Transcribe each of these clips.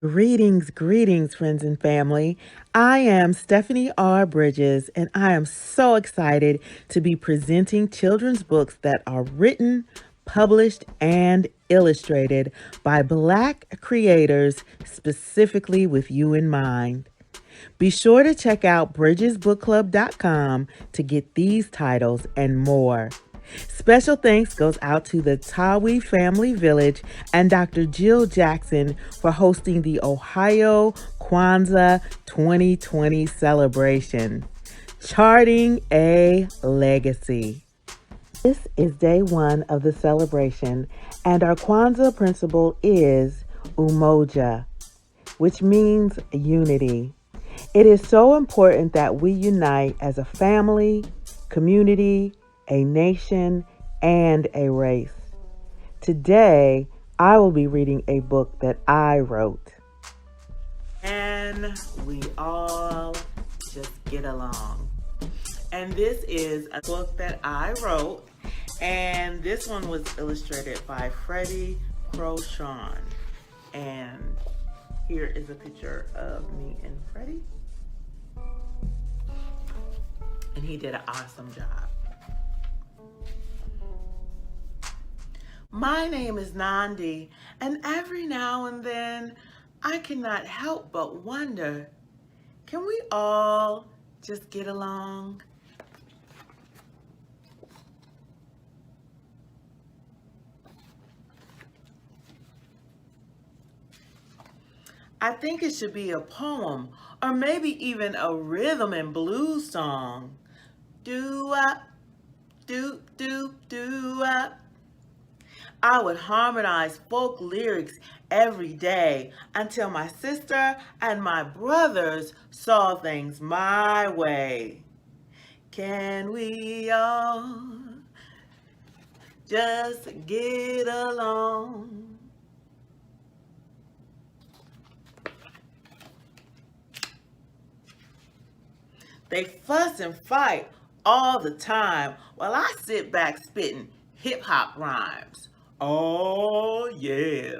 Greetings, friends and family. I am Stephanie R. Bridges, and I am so excited to be presenting children's books that are written, published, and illustrated by Black creators specifically with you in mind. Be sure to check out bridgesbookclub.com to get these titles and more. Special thanks goes out to the Tawi Family Village and Dr. Jill Jackson for hosting the Ohio Kwanzaa 2020 celebration. Charting a Legacy. This is day one of the celebration, and our Kwanzaa principle is Umoja, which means unity. It is so important that we unite as a family, community, a nation, and a race. Today, I will be reading a book that I wrote. And we all just get along. And this is a book that I wrote, and this one was illustrated by Freddie Crochon. And here is a picture of me and Freddie. And he did an awesome job. My name is Nandi, and every now and then I cannot help but wonder, can we all just get along? I think it should be a poem, or maybe even a rhythm and blues song. Do-up, do-do-do-up. I would harmonize folk lyrics every day until my sister and my brothers saw things my way. Can we all just get along? They fuss and fight all the time while I sit back spitting hip-hop rhymes. Oh, yeah.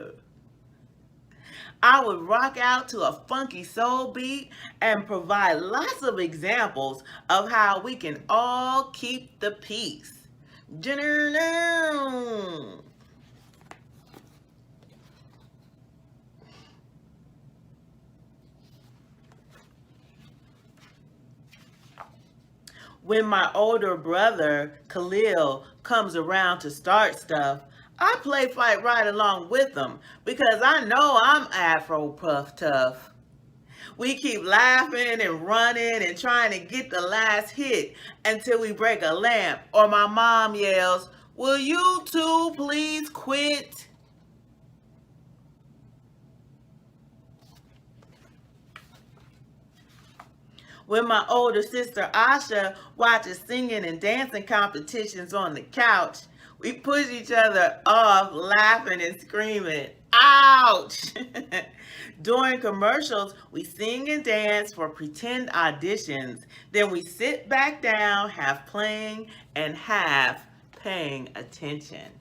I would rock out to a funky soul beat and provide lots of examples of how we can all keep the peace. When my older brother, Khalil, comes around to start stuff, I play fight right along with him because I know I'm Afro Puff Tough. We keep laughing and running and trying to get the last hit until we break a lamp or my mom yells, "Will you two please quit?" When my older sister Asha watches singing and dancing competitions on the couch, we push each other off, laughing and screaming, "Ouch!" During commercials, we sing and dance for pretend auditions. Then we sit back down, half playing and half paying attention.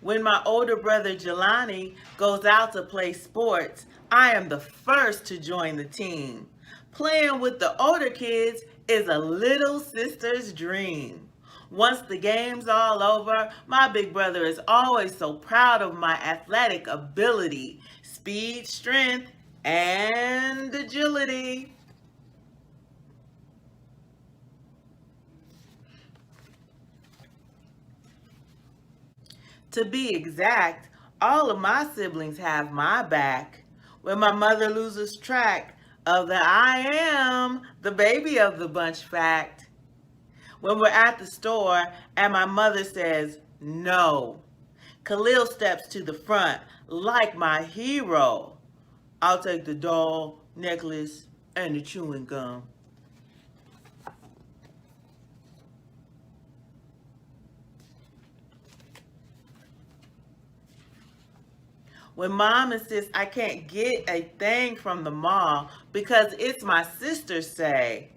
When my older brother Jelani goes out to play sports, I am the first to join the team. Playing with the older kids is a little sister's dream. Once the game's all over, my big brother is always so proud of my athletic ability, speed, strength, and agility. To be exact, all of my siblings have my back. When my mother loses track of the "I am the baby of the bunch" fact. When we're at the store and my mother says no, Khalil steps to the front like my hero. "I'll take the doll, necklace, and the chewing gum." When mom insists I can't get a thing from the mall because it's my sister's say,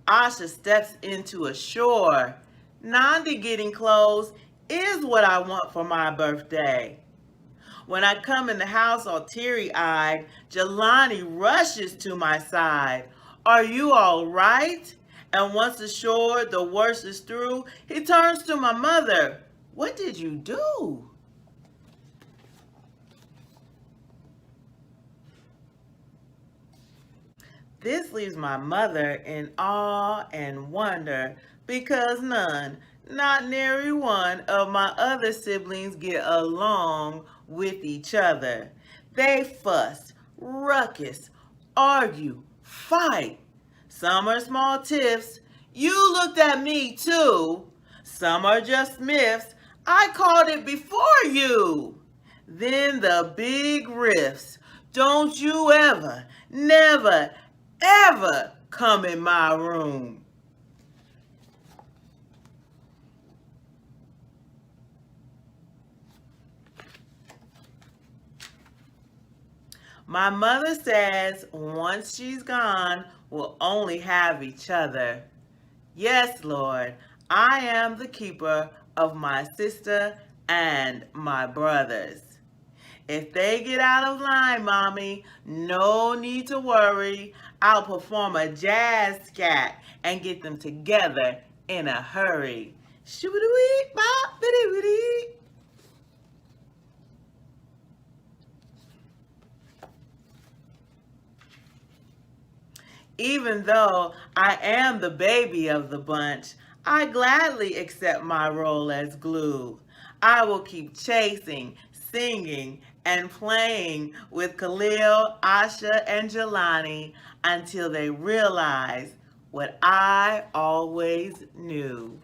Asha steps into a shore. Nandi getting clothes is what I want for my birthday. When I come in the house all teary-eyed, Jelani rushes to my side. Are you all right? And once assured the worst is through, he turns to my mother. What did you do? This leaves my mother in awe and wonder because none, not nary one of my other siblings get along with each other. They fuss, ruckus, argue, fight. Some are small tiffs. You looked at me too. Some are just myths. I called it before you. Then the big riffs. Don't you ever, never, ever come in my room. My mother says once she's gone, we'll only have each other. Yes, Lord, I am the keeper of my sister and my brothers. If they get out of line, Mommy, no need to worry. I'll perform a jazz scat and get them together in a hurry. Shoo-doo-wee, bop, biddy-biddy. Even though I am the baby of the bunch, I gladly accept my role as glue. I will keep chasing, singing, and playing with Khalil, Asha, and Jelani until they realize what I always knew.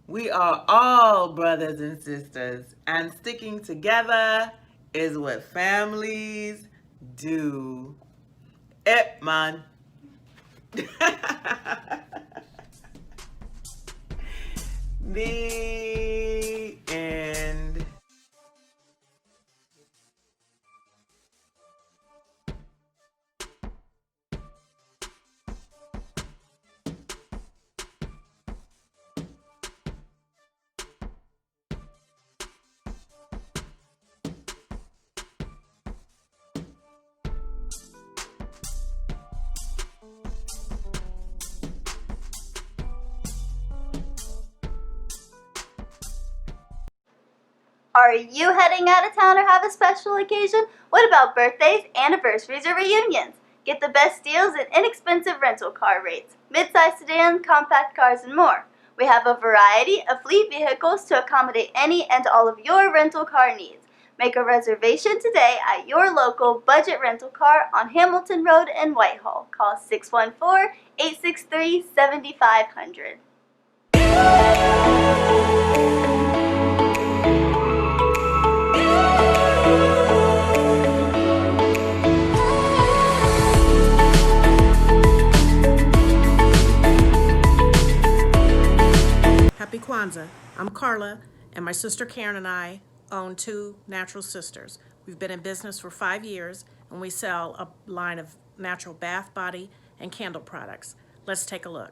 We are all brothers and sisters, and sticking together is what families do. Man. The end. Are you heading out of town or have a special occasion? What about birthdays, anniversaries, or reunions? Get the best deals and inexpensive rental car rates, midsize sedans, compact cars, and more. We have a variety of fleet vehicles to accommodate any and all of your rental car needs. Make a reservation today at your local budget rental car on Hamilton Road in Whitehall. Call 614-863-7500. Happy Kwanzaa. I'm Carla, and my sister Karen and I own Two Natural Sisters. We've been in business for 5 years, and we sell a line of natural bath, body, and candle products. Let's take a look.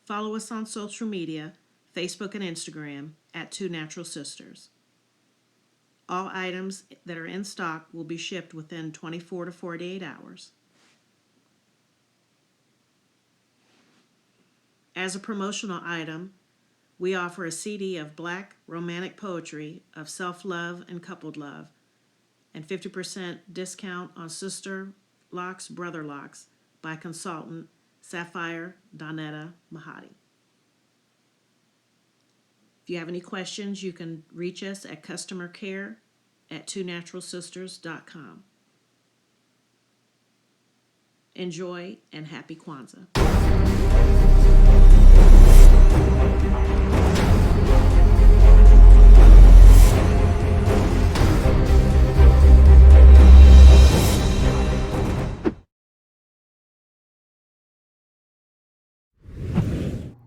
Follow us on social media, Facebook and Instagram, at Two Natural Sisters. All items that are in stock will be shipped within 24 to 48 hours. As a promotional item, we offer a CD of Black romantic poetry of self-love and coupled love, and 50% discount on Sister Locks, Brother Locks by consultant Sapphire Donetta Mahadi. If you have any questions, you can reach us at customercare@twonaturalsisters.com. Enjoy and happy Kwanzaa.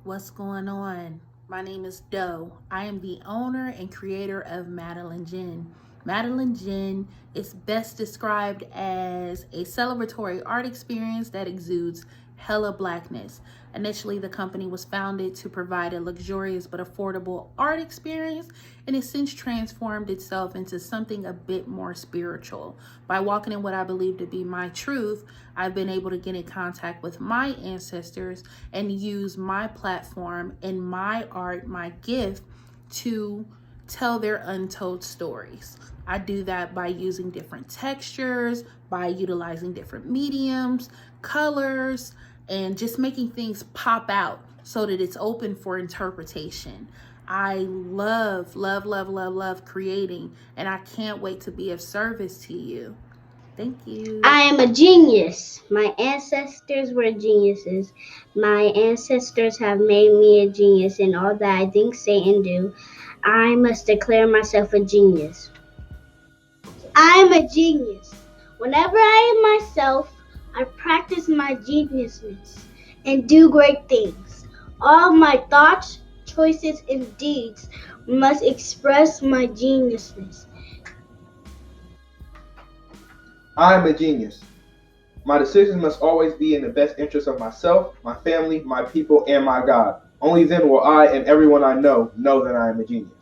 What's going on? My name is Doe. I am the owner and creator of Madeline Gin. Madeline Gin is best described as a celebratory art experience that exudes hella blackness. Initially, the company was founded to provide a luxurious but affordable art experience, and has since transformed itself into something a bit more spiritual. By walking in what I believe to be my truth, I've been able to get in contact with my ancestors and use my platform and my art, my gift, to tell their untold stories. I do that by using different textures, by utilizing different mediums, colors, and just making things pop out so that it's open for interpretation. I love creating, and I can't wait to be of service to you. Thank you. I am a genius. My ancestors were geniuses. My ancestors have made me a genius in all that I think, say, and do. I must declare myself a genius. I am a genius. Whenever I am myself, I practice my geniusness and do great things. All my thoughts, choices, and deeds must express my geniusness. I am a genius. My decisions must always be in the best interest of myself, my family, my people, and my God. Only then will I and everyone I know that I am a genius.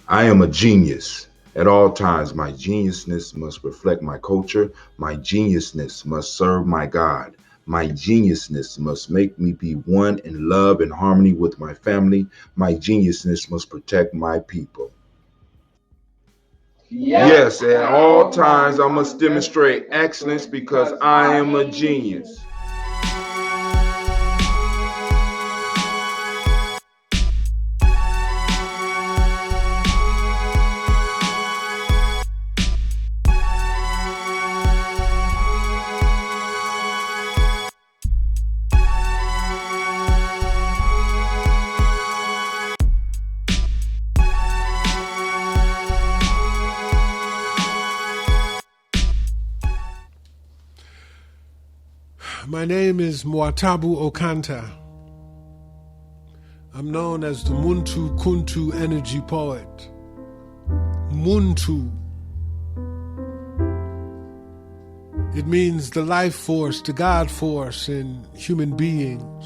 I am a genius. At all times, my geniusness must reflect my culture. My geniusness must serve my God. My geniusness must make me be one in love and harmony with my family. My geniusness must protect my people. Yes, at all times, I must demonstrate excellence because I am a genius. My name is Mwatabu Okanta. I'm known as the Muntu Kuntu energy poet. Muntu. It means the life force, the God force in human beings.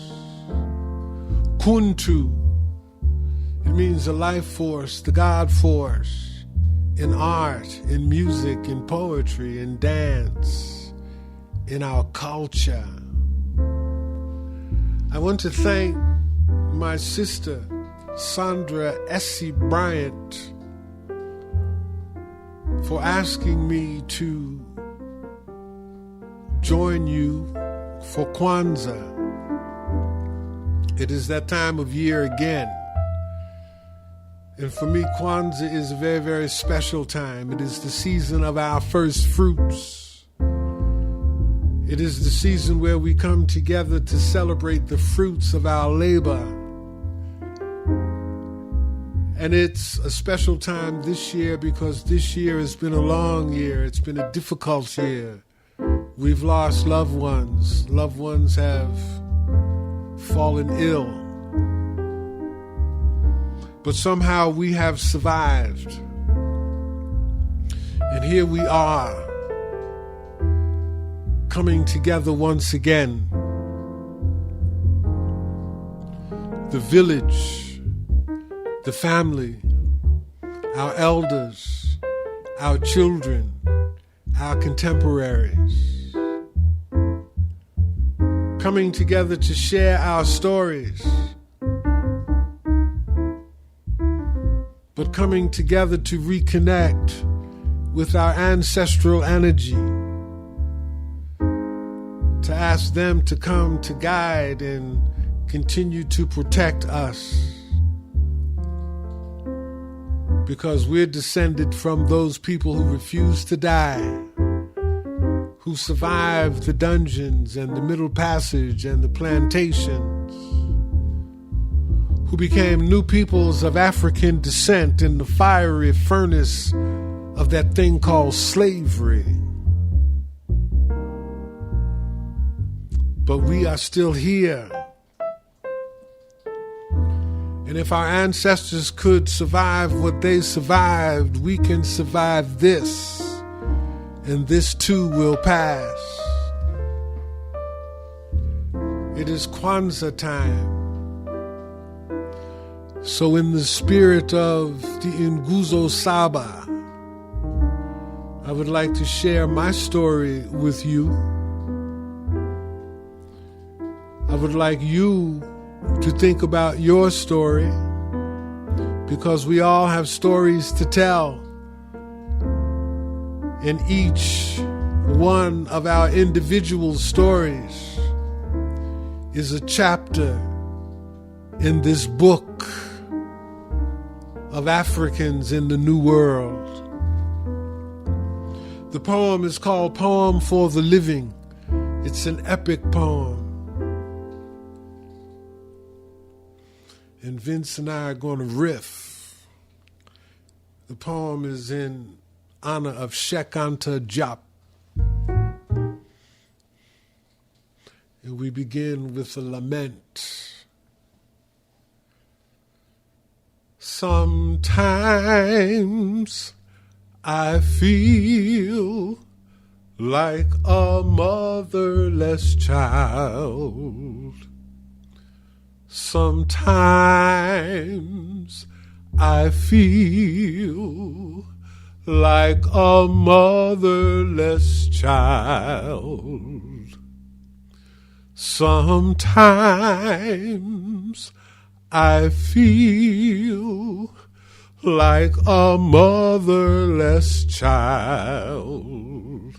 Kuntu. It means the life force, the God force in art, in music, in poetry, in dance, in our culture. I want to thank my sister, Sandra Essie Bryant, for asking me to join you for Kwanzaa. It is that time of year again. And for me, Kwanzaa is a very, very special time. It is the season of our first fruits. It is the season where we come together to celebrate the fruits of our labor. And it's a special time this year because this year has been a long year. It's been a difficult year. We've lost loved ones. Loved ones have fallen ill. But somehow we have survived. And here we are, coming together once again. The village, the family, our elders, our children, our contemporaries, coming together to share our stories, but coming together to reconnect with our ancestral energy, to ask them to come to guide and continue to protect us, because we're descended from those people who refused to die, who survived the dungeons and the Middle Passage and the plantations, who became new peoples of African descent in the fiery furnace of that thing called slavery. But we are still here. And if our ancestors could survive what they survived, we can survive this, and this too will pass. It is Kwanzaa time. So in the spirit of the Nguzo Saba, I would like to share my story with you. I would like you to think about your story, because we all have stories to tell. And each one of our individual stories is a chapter in this book of Africans in the New World. The poem is called Poem for the Living. It's an epic poem. And Vince and I are going to riff. The poem is in honor of Sheikh Anta Diop. And we begin with a lament. Sometimes I feel like a motherless child. Sometimes I feel like a motherless child. Sometimes I feel like a motherless child.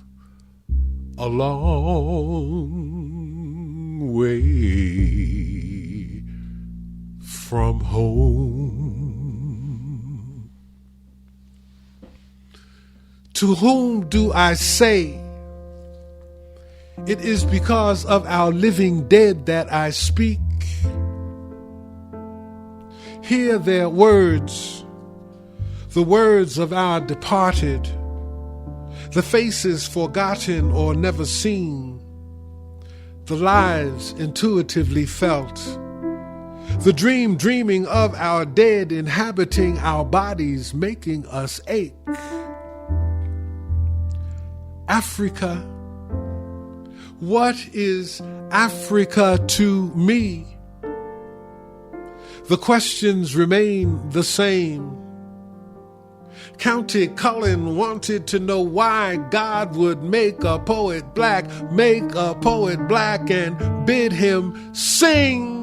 A long way from home. To whom do I say? It is because of our living dead that I speak. Hear their words, the words of our departed, the faces forgotten or never seen, the lives intuitively felt, the dreaming of our dead inhabiting our bodies, making us ache. Africa, what is Africa to me? The questions remain the same. County Cullen wanted to know why God would make a poet black, and bid him sing.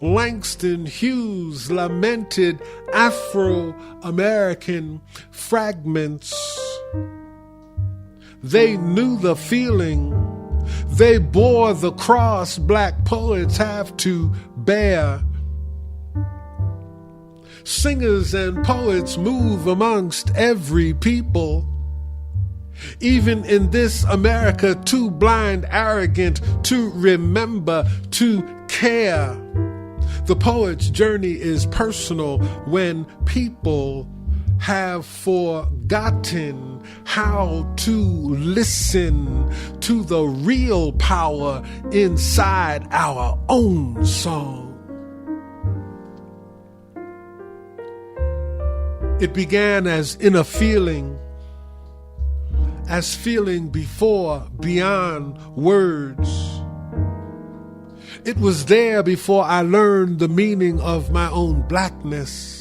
Langston Hughes lamented Afro-American fragments. They knew the feeling. They bore the cross black poets have to bear. Singers and poets move amongst every people. Even in this America, too blind, arrogant to remember, to care. The poet's journey is personal when people have forgotten how to listen to the real power inside our own song. It began as inner feeling, as feeling before, beyond words. It was there before I learned the meaning of my own blackness.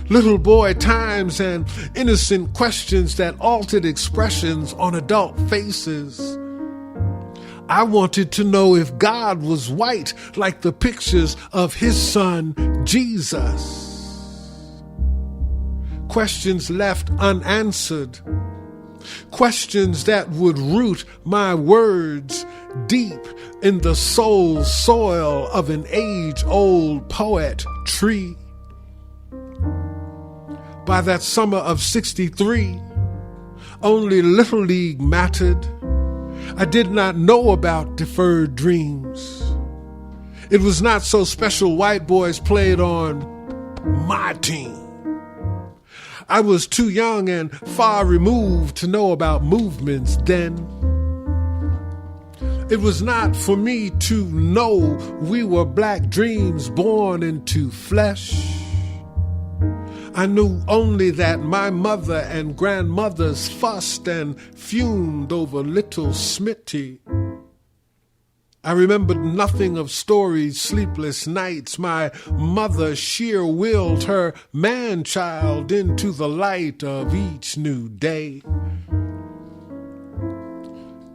Little boy times and innocent questions that altered expressions on adult faces. I wanted to know if God was white like the pictures of his son, Jesus. Questions left unanswered. Questions that would root my words deep in the soul soil of an age-old poet tree. By that summer of 63, only Little League mattered. I did not know about deferred dreams. It was not so special white boys played on my team. I was too young and far removed to know about movements then. It was not for me to know we were black dreams born into flesh. I knew only that my mother and grandmothers fussed and fumed over little Smitty. I remembered nothing of stories, sleepless nights. My mother sheer-willed her man-child into the light of each new day.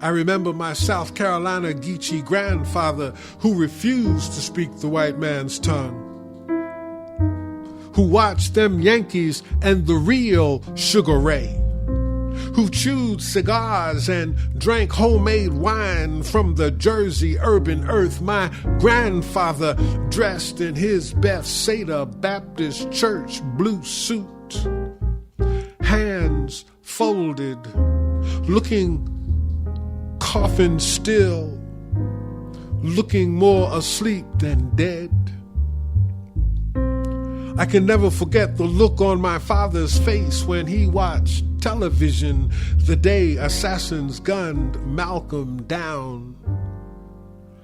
I remember my South Carolina Geechee grandfather who refused to speak the white man's tongue, who watched them Yankees and the real Sugar Ray, who chewed cigars and drank homemade wine from the Jersey urban earth. My grandfather dressed in his Bethsaida Baptist Church blue suit, hands folded, looking coffin still, looking more asleep than dead. I can never forget the look on my father's face when he watched television the day assassins gunned Malcolm down.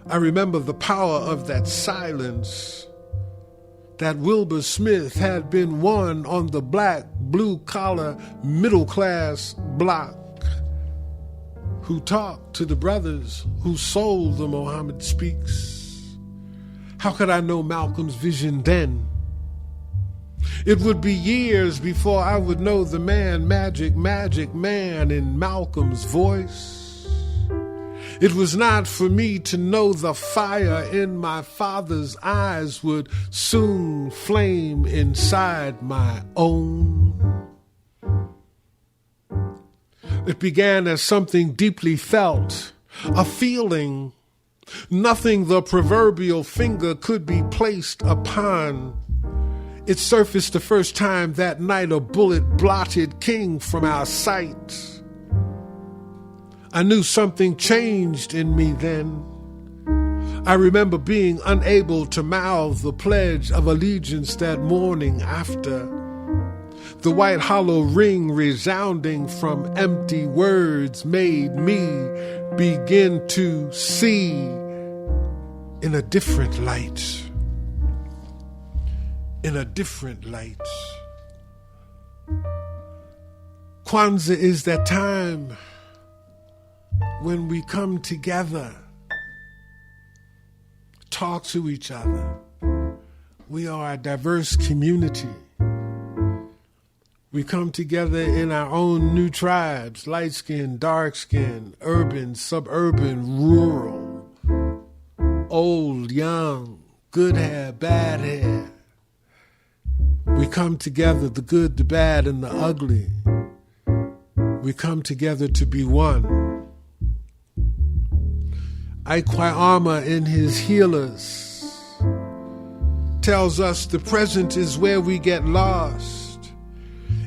I remember the power of that silence, that Wilbur Smith had been won on the black, blue-collar, middle-class block, who talked to the brothers whose soul the Mohammed speaks. How could I know Malcolm's vision then? It would be years before I would know the man, magic man in Malcolm's voice. It was not for me to know the fire in my father's eyes would soon flame inside my own. It began as something deeply felt, a feeling, nothing the proverbial finger could be placed upon. It surfaced the first time that night, a bullet blotted King from our sight. I knew something changed in me then. I remember being unable to mouth the Pledge of Allegiance that morning after. The white hollow ring resounding from empty words made me begin to see in a different light. In a different light. Kwanzaa is that time when we come together, talk to each other. We are a diverse community. We come together in our own new tribes, light skin, dark skin, urban, suburban, rural, old, young, good hair, bad hair. We come together, the good, the bad, and the ugly. We come together to be one. Gye-Nyame in his Healers tells us the present is where we get lost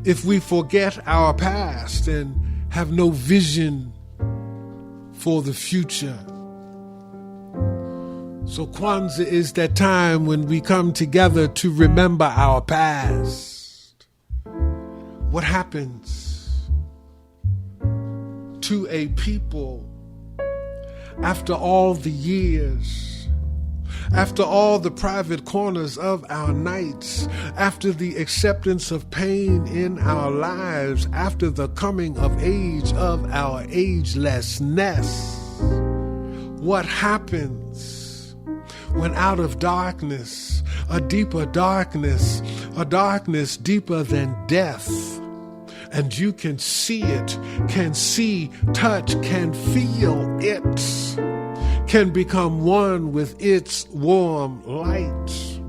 if we forget our past and have no vision for the future. So Kwanzaa is that time when we come together to remember our past. What happens to a people after all the years, after all the private corners of our nights, after the acceptance of pain in our lives, after the coming of age of our agelessness? What happens when out of darkness, a deeper darkness, a darkness deeper than death, and you can see it, can see, touch, can feel it, can become one with its warm light?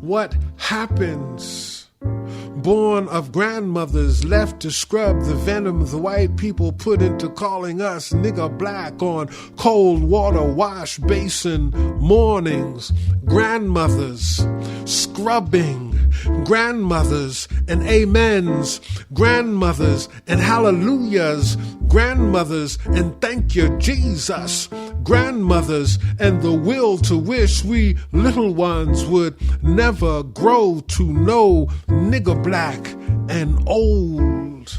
What happens? Born of grandmothers left to scrub the venom the white people put into calling us nigger black on cold water wash basin mornings. Grandmothers scrubbing, grandmothers and amens, grandmothers and hallelujahs, grandmothers and thank you Jesus, grandmothers and the will to wish we little ones would never grow to know nigger black and old.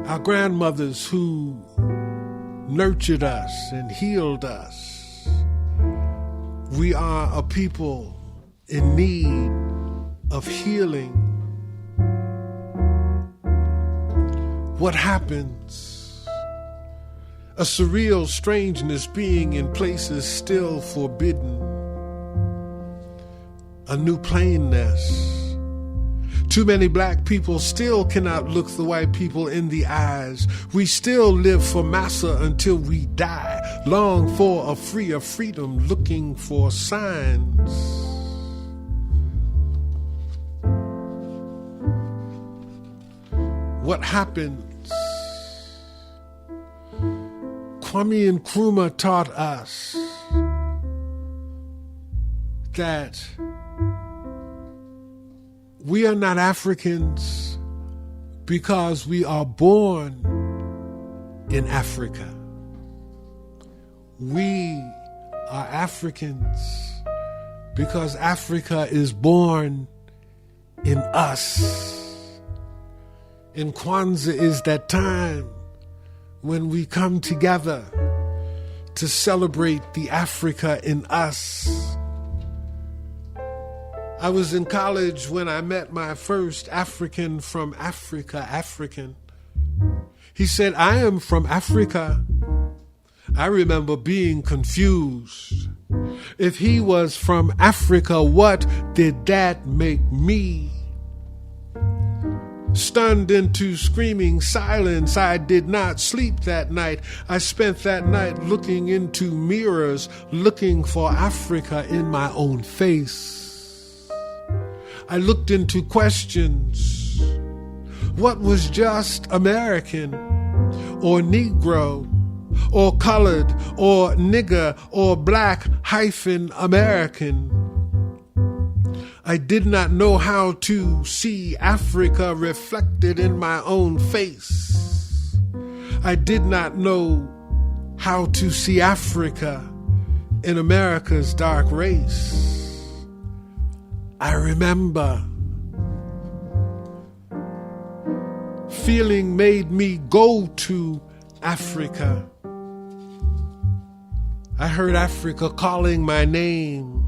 Our grandmothers who nurtured us and healed us. We are a people in need of healing. What happens? A surreal strangeness being in places still forbidden. A new plainness. Too many black people still cannot look the white people in the eyes. We still live for massa until we die, long for a freer freedom, looking for signs. What happens? Kwame Nkrumah taught us that we are not Africans because we are born in Africa. We are Africans because Africa is born in us. And Kwanzaa is that time when we come together to celebrate the Africa in us. I was in college when I met my first African from African. He said, "I am from Africa." I remember being confused. If he was from Africa, what did that make me? Stunned into screaming silence, I did not sleep that night. I spent that night looking into mirrors, looking for Africa in my own face. I looked into questions. What was just American, or Negro, or colored, or nigger, or black-American? I did not know how to see Africa reflected in my own face. I did not know how to see Africa in America's dark race. I remember feeling made me go to Africa. I heard Africa calling my name.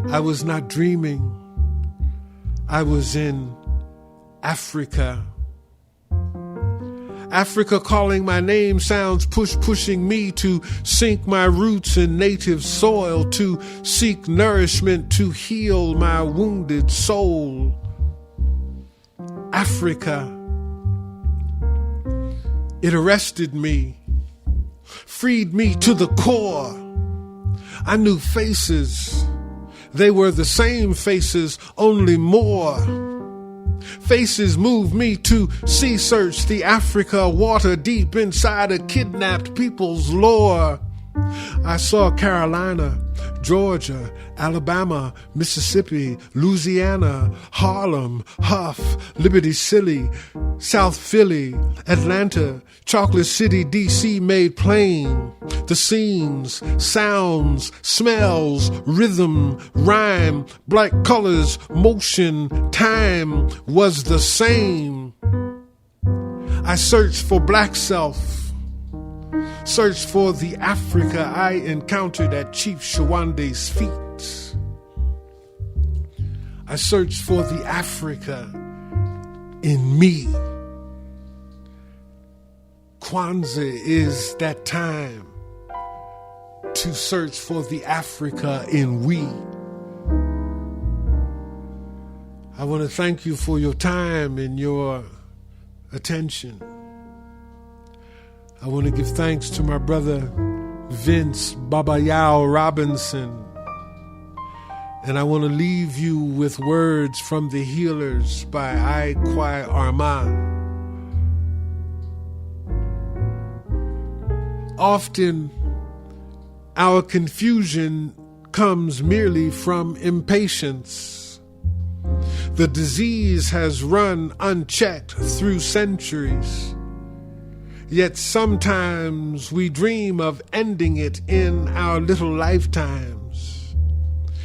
I was not dreaming. I was in Africa. Africa calling my name sounds pushing me to sink my roots in native soil, to seek nourishment, to heal my wounded soul. Africa. It arrested me, freed me to the core. I knew faces. They were the same faces, only more. Faces moved me to sea search the Africa water deep inside a kidnapped people's lore. I saw Carolina, Georgia, Alabama, Mississippi, Louisiana, Harlem, Huff, Liberty City, South Philly, Atlanta, Chocolate City, D.C. made plain. The scenes, sounds, smells, rhythm, rhyme, bright colors, motion, time was the same. I searched for black self. Searched for the Africa I encountered at Chief Shawande's feet. I searched for the Africa in me. Kwanzaa is that time to search for the Africa in we. I want to thank you for your time and your attention. I want to give thanks to my brother Vince Babayao Robinson. And I want to leave you with words from The Healers by I Kwai Armah. Often, our confusion comes merely from impatience. The disease has run unchecked through centuries. Yet sometimes we dream of ending it in our little lifetimes.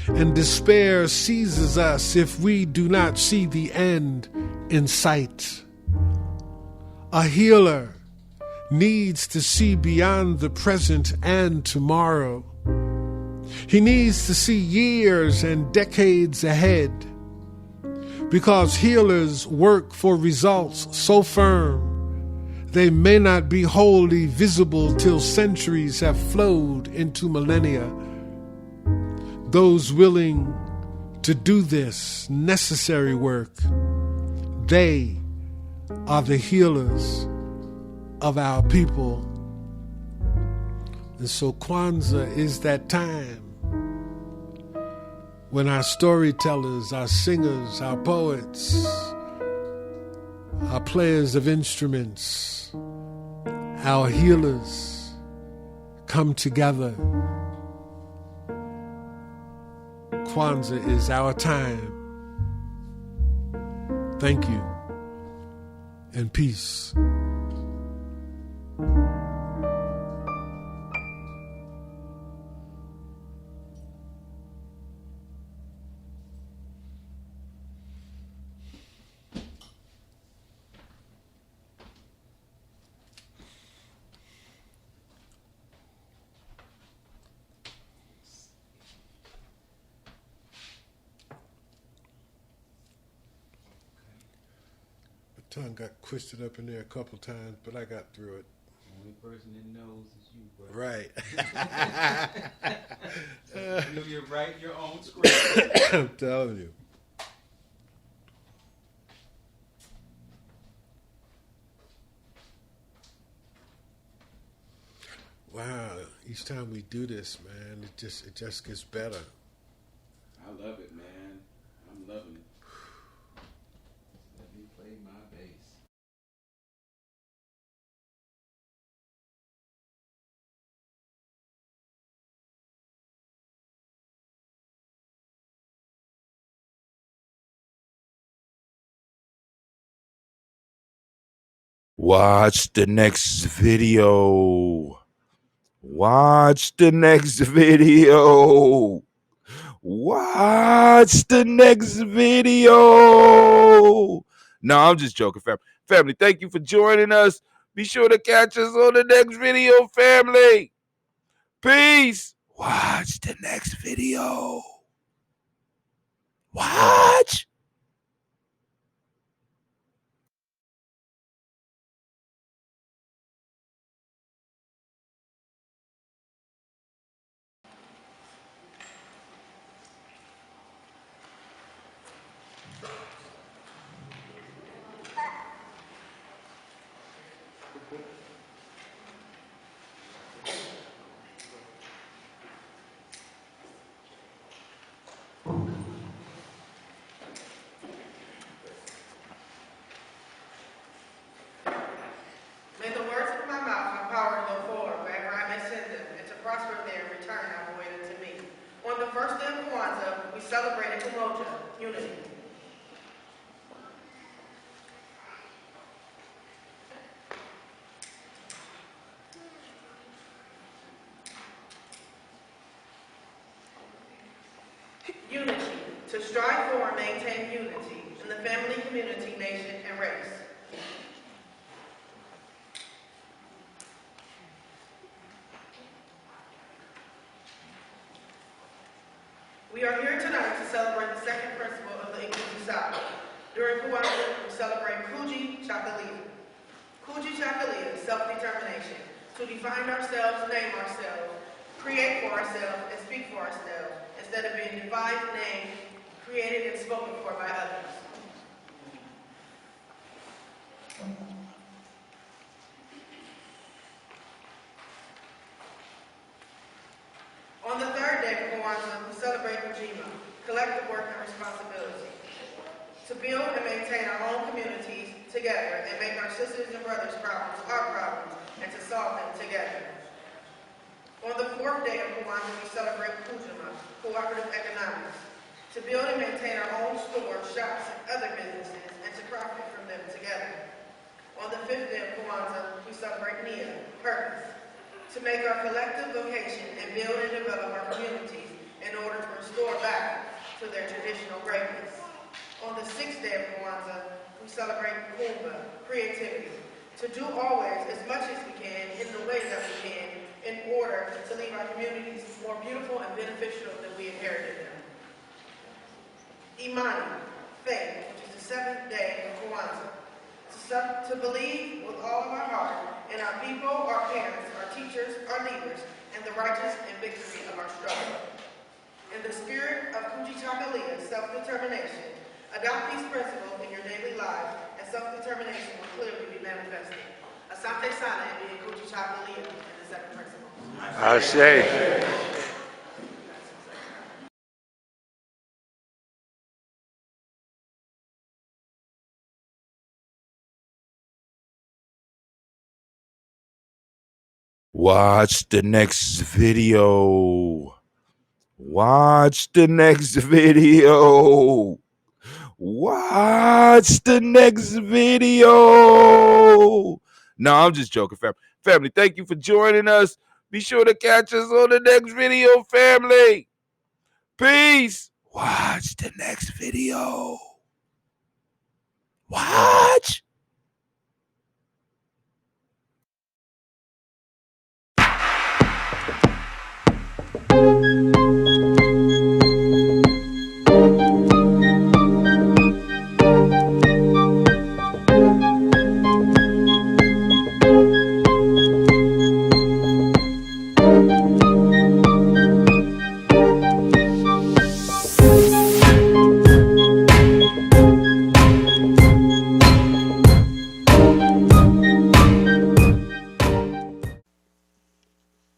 And despair seizes us if we do not see the end in sight. A healer needs to see beyond the present and tomorrow. He needs to see years and decades ahead, because healers work for results so firm they may not be wholly visible till centuries have flowed into millennia. Those willing to do this necessary work, they are the healers of our people. And so Kwanzaa is that time when our storytellers, our singers, our poets, our players of instruments, our healers come together. Kwanzaa is our time. Thank you and peace. Tongue got twisted up in there a couple times, but I got through it. Only person that knows is you, bro. Right. You know you're writing your own script. I'm telling you. Wow, each time we do this, man, it just gets better. I love it, man. I'm loving it. Let me play my bass. Watch the next video. Watch the next video. Watch the next video. No, I'm just joking, family. Family, thank you for joining us. Be sure to catch us on the next video, family. Peace. Watch the next video. Watch. May the words of my mouth have power to go forward wherever I may send them, and to prosper in their return have awaited to me. On the first day of Kwanzaa, we celebrated Umoja, unity. Unity, to strive for and maintain unity in the family, community, nation, and race. We are here tonight to celebrate the second principle of the English South. During Kwanzaa, we celebrate Gye-Nyame. Gye-Nyame is self-determination, to define ourselves, name ourselves, create for ourselves, and speak for ourselves, instead of being defined, named, created, and spoken for by others. On the third day of Kwanzaa, we celebrate Ujima, collective work and responsibility. To build and maintain our own communities together and make our sisters and brothers' problems our problems, and to solve them together. On the fourth day of Kwanzaa, we celebrate Ujima, cooperative economics. To build and maintain our own stores, shops, and other businesses, and to profit from them together. On the fifth day of Kwanzaa, we celebrate Nia, purpose. To make our collective vocation and build and develop our communities in order to restore back to their traditional greatness. On the sixth day of Kwanzaa, we celebrate Kumba, creativity, to do always as much as we can in the way that we can in order to leave our communities more beautiful and beneficial than we inherited them. Imani, faith, which is the seventh day of Kwanzaa. To believe with all of our heart in our people, our parents, our teachers, our leaders, and the righteous and victory of our struggle. In the spirit of Gye-Nyame, self-determination, adopt these principles in your daily lives, and self-determination will clearly be manifested. Asante Sana and being Gye-Nyame in the second principle. Ashe. Watch the next video. Watch the next video. Watch the next video. No, I'm just joking, family. Family, thank you for joining us. Be sure to catch us on the next video, family. Peace. Watch the next video. Watch.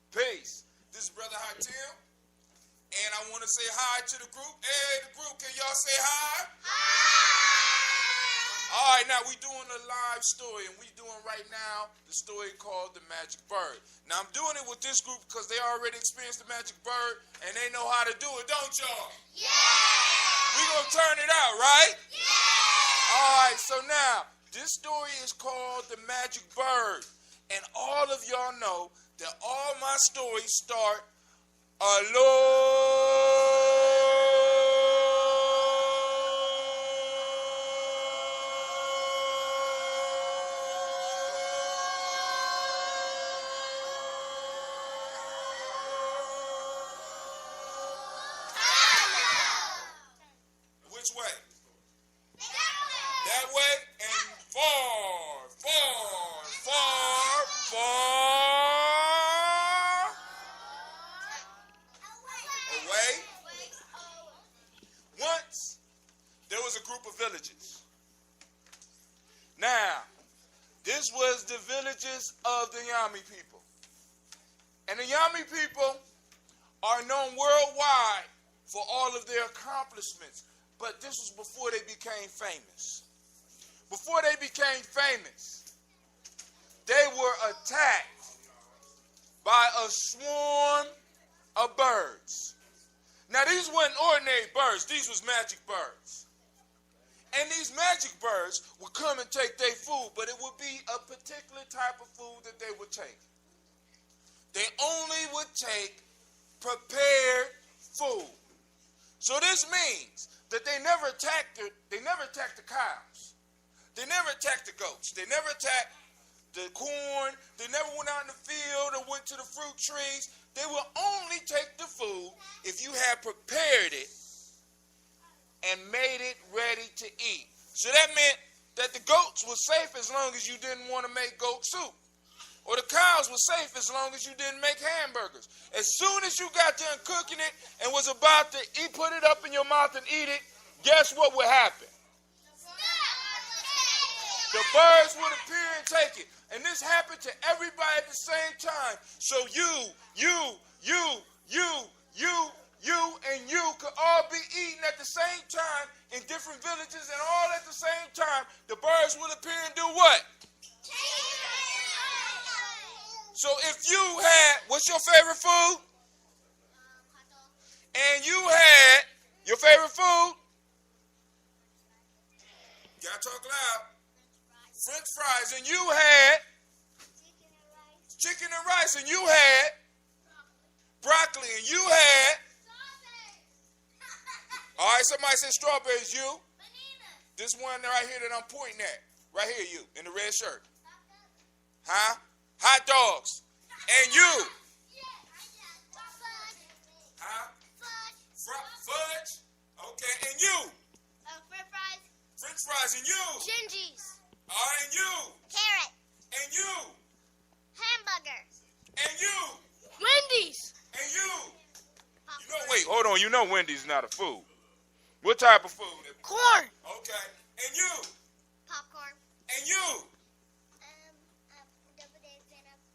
Peace. This is Brother Hatim, and I want to say hi to the group. Hey, the group, can y'all say hi? All right, now we're doing a live story, and we're doing right now the story called The Magic Bird. Now, I'm doing it with this group because they already experienced the magic bird, and they know how to do it, don't y'all? Yeah! We're going to turn it out, right? Yeah! All right, so now, this story is called The Magic Bird, and all of y'all know that all my stories start which way? That way and far, far, far, far away. Once there was a group of villages. Now, this was the villages of the Gye-Nyame people. And the Gye-Nyame people are known worldwide for all of their accomplishments. But this was before they became famous. Before they became famous, they were attacked by a swarm of birds. Now, these weren't ordinary birds. These was magic birds. And these magic birds would come and take their food, but it would be a particular type of food that they would take. They only would take prepared food. So this means that they never attacked the cows. They never attacked the goats. They never attacked the corn. They never went out in the field or went to the fruit trees. They will only take the food if you have prepared it and made it ready to eat. So that meant that the goats were safe as long as you didn't want to make goat soup. Or the cows were safe as long as you didn't make hamburgers. As soon as you got done cooking it and was about to put it up in your mouth and eat it, guess what would happen? The birds would appear and take it. And this happened to everybody at the same time. So you, and you could all be eating at the same time in different villages, and all at the same time, the birds would appear and do what? So if you had, what's your favorite food? And you had your favorite food? Gotta talk loud. French fries. And you had chicken and rice. And you had broccoli. And you had, all right, somebody said strawberries. You? This one right here that I'm pointing at. Right here, you, in the red shirt. Huh? Hot dogs. And you? Huh? Fudge. Okay, and you? French fries. French fries, and you? Gingies. All right, and you? Carrot. And you? Hamburger. And you? Wendy's. And you? You know, wait, hold on. You know Wendy's not a food. What type of food? Corn. Okay. And you? Popcorn. And you? Double-decker hamburger.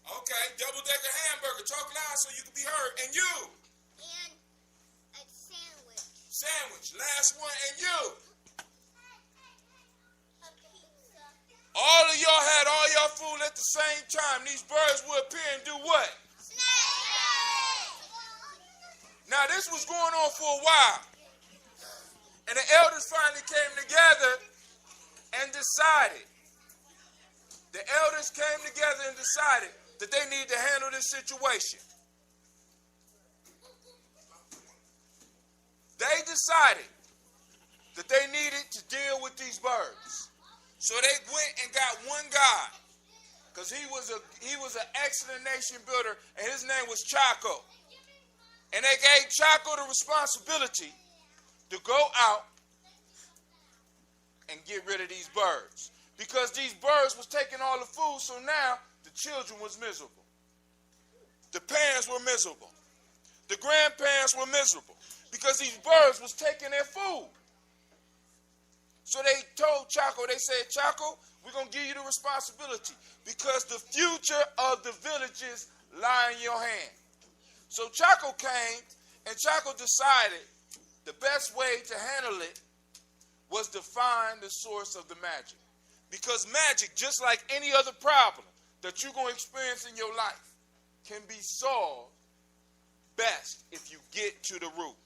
Okay, double-decker hamburger. Talk loud so you can be heard. And you? And a sandwich. Sandwich. Last one. And you? A pizza. All of y'all had all y'all food at the same time. These birds will appear and do what? Now, this was going on for a while. And the elders finally came together and decided. The elders came together and decided that they need to handle this situation. They decided that they needed to deal with these birds. So they went and got one guy, because he was an excellent nation builder, and his name was Chaco. And they gave Chaco the responsibility to go out and get rid of these birds. Because these birds was taking all the food, so now the children was miserable. The parents were miserable. The grandparents were miserable because these birds was taking their food. So they told Chaco, they said, Chaco, we're going to give you the responsibility because the future of the villages lie in your hand. So Chaco came, and Chaco decided the best way to handle it was to find the source of the magic. Because magic, just like any other problem that you're going to experience in your life, can be solved best if you get to the root.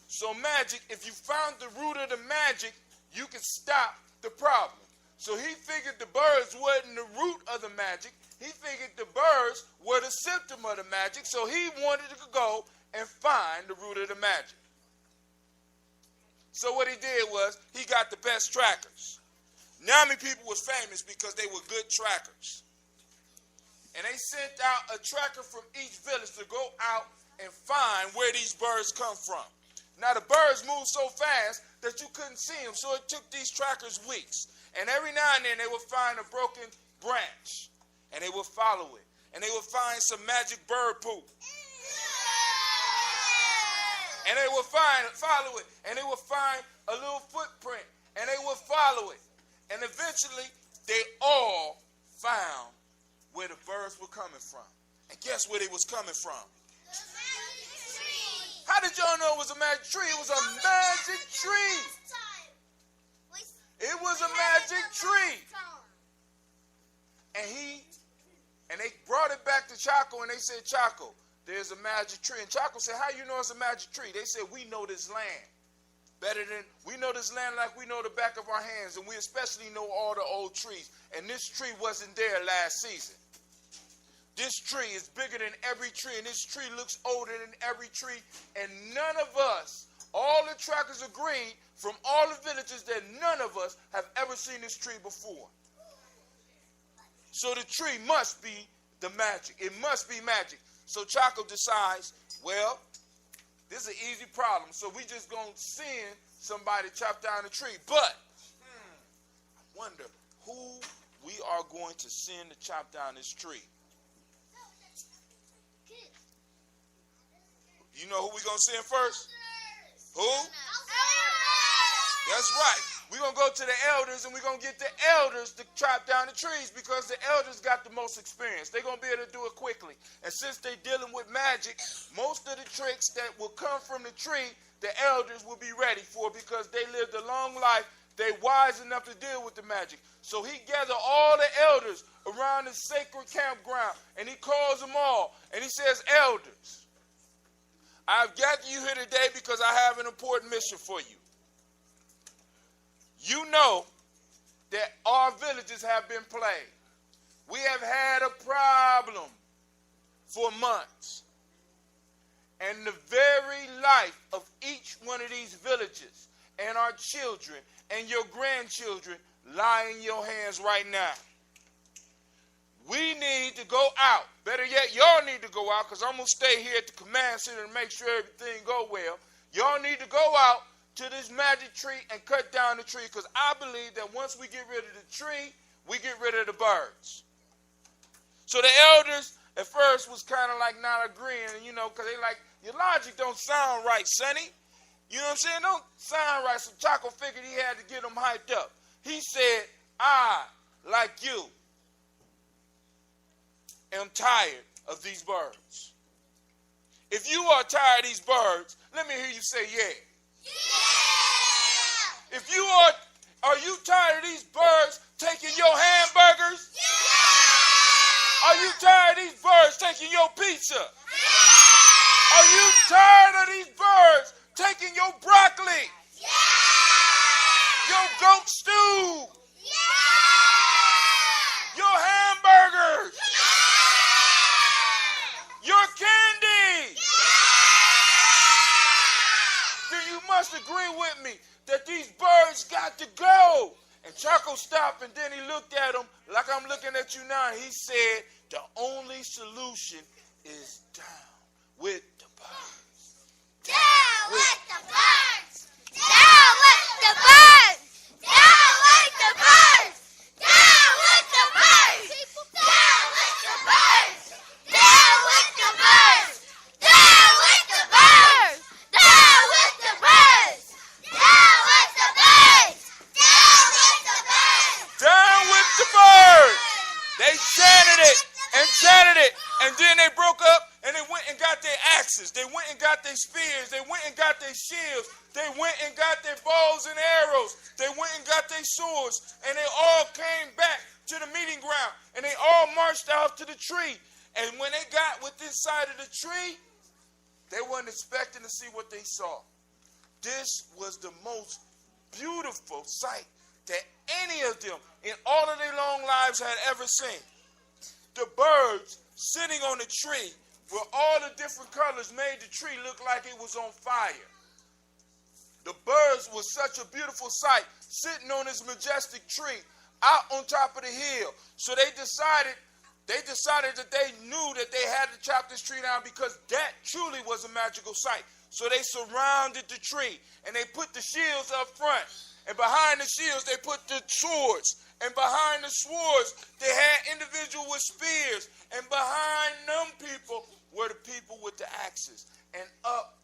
So magic, if you found the root of the magic, you can stop the problem. So he figured the birds wasn't the root of the magic. He figured the birds were the symptom of the magic. So he wanted to go and find the root of the magic. So what he did was he got the best trackers. Gye-Nyame people was famous because they were good trackers. And they sent out a tracker from each village to go out and find where these birds come from. Now the birds moved so fast that you couldn't see them, so it took these trackers weeks. And every now and then they would find a broken branch, and they would follow it. And they would find some magic bird poop. And they would follow it, and they would find a little footprint, and they would follow it. And eventually, they all found where the birds were coming from. And guess where they was coming from? The magic tree. How did y'all know it was a magic tree? It was a magic tree. It was a magic tree. And they brought it back to Chaco, and they said, Chaco, there's a magic tree. And Chaco said, how you know it's a magic tree? They said, we know this land we know this land like we know the back of our hands, and we especially know all the old trees. And this tree wasn't there last season. This tree is bigger than every tree, and this tree looks older than every tree, and none of us, all the trackers agreed from all the villages that none of us have ever seen this tree before. So the tree must be the magic. It must be magic. So Chaco decides, well, this is an easy problem. So we just going to send somebody to chop down the tree. But I wonder who we are going to send to chop down this tree. You know who we going to send first? Who? That's right. We're going to go to the elders, and we're going to get the elders to chop down the trees because the elders got the most experience. They're going to be able to do it quickly. And since they're dealing with magic, most of the tricks that will come from the tree, the elders will be ready for because they lived a long life. They're wise enough to deal with the magic. So he gathered all the elders around the sacred campground, and he calls them all, and he says, elders, I've gathered you here today because I have an important mission for you. You know that our villages have been plagued. We have had a problem for months. And the very life of each one of these villages and our children and your grandchildren lie in your hands right now. We need to go out. Better yet, y'all need to go out, because I'm going to stay here at the command center to make sure everything go well. Y'all need to go out to this magic tree and cut down the tree, because I believe that once we get rid of the tree, we get rid of the birds. So the elders at first was kind of like not agreeing, because they like, your logic don't sound right, Sonny. You know what I'm saying? Don't sound right. So Chaco figured he had to get them hyped up. He said, I, like you, am tired of these birds. If you are tired of these birds, let me hear you say yeah. Yeah! If you are you tired of these birds taking your hamburgers? Yeah! Are you tired of these birds taking your pizza? Yeah! Are you tired of these birds taking your broccoli? Yeah! Your goat stew? Yeah! Your hamburgers? Yeah! Your candy? Yeah! Then you must agree with me that these birds got to go. And Chaco stopped, and then he looked at him like I'm looking at you now. And he said, the only solution is down with the birds. Down with the birds! Down with the birds! Down with the birds! Down with the birds! Down with the birds! Down with the birds! Down with the birds! Down with the birds! Down with the birds! Down with the birds! Down with the birds! They chanted it and chanted it, and then they broke up and they went and got their axes. They went and got their spears. They went and got their shields. They went and got their bows and arrows. They went and got their swords, and they all came back to the meeting ground, and they all marched out to the tree. And when they got within sight of the tree, they weren't expecting to see what they saw. This was the most beautiful sight that any of them in all of their long lives had ever seen. The birds sitting on the tree with all the different colors made the tree look like it was on fire. The birds was such a beautiful sight sitting on this majestic tree out on top of the hill. So they decided that they knew that they had to chop this tree down, because that truly was a magical sight. So they surrounded the tree, and they put the shields up front. And behind the shields, they put the swords. And behind the swords, they had individuals with spears. And behind them people were the people with the axes. And up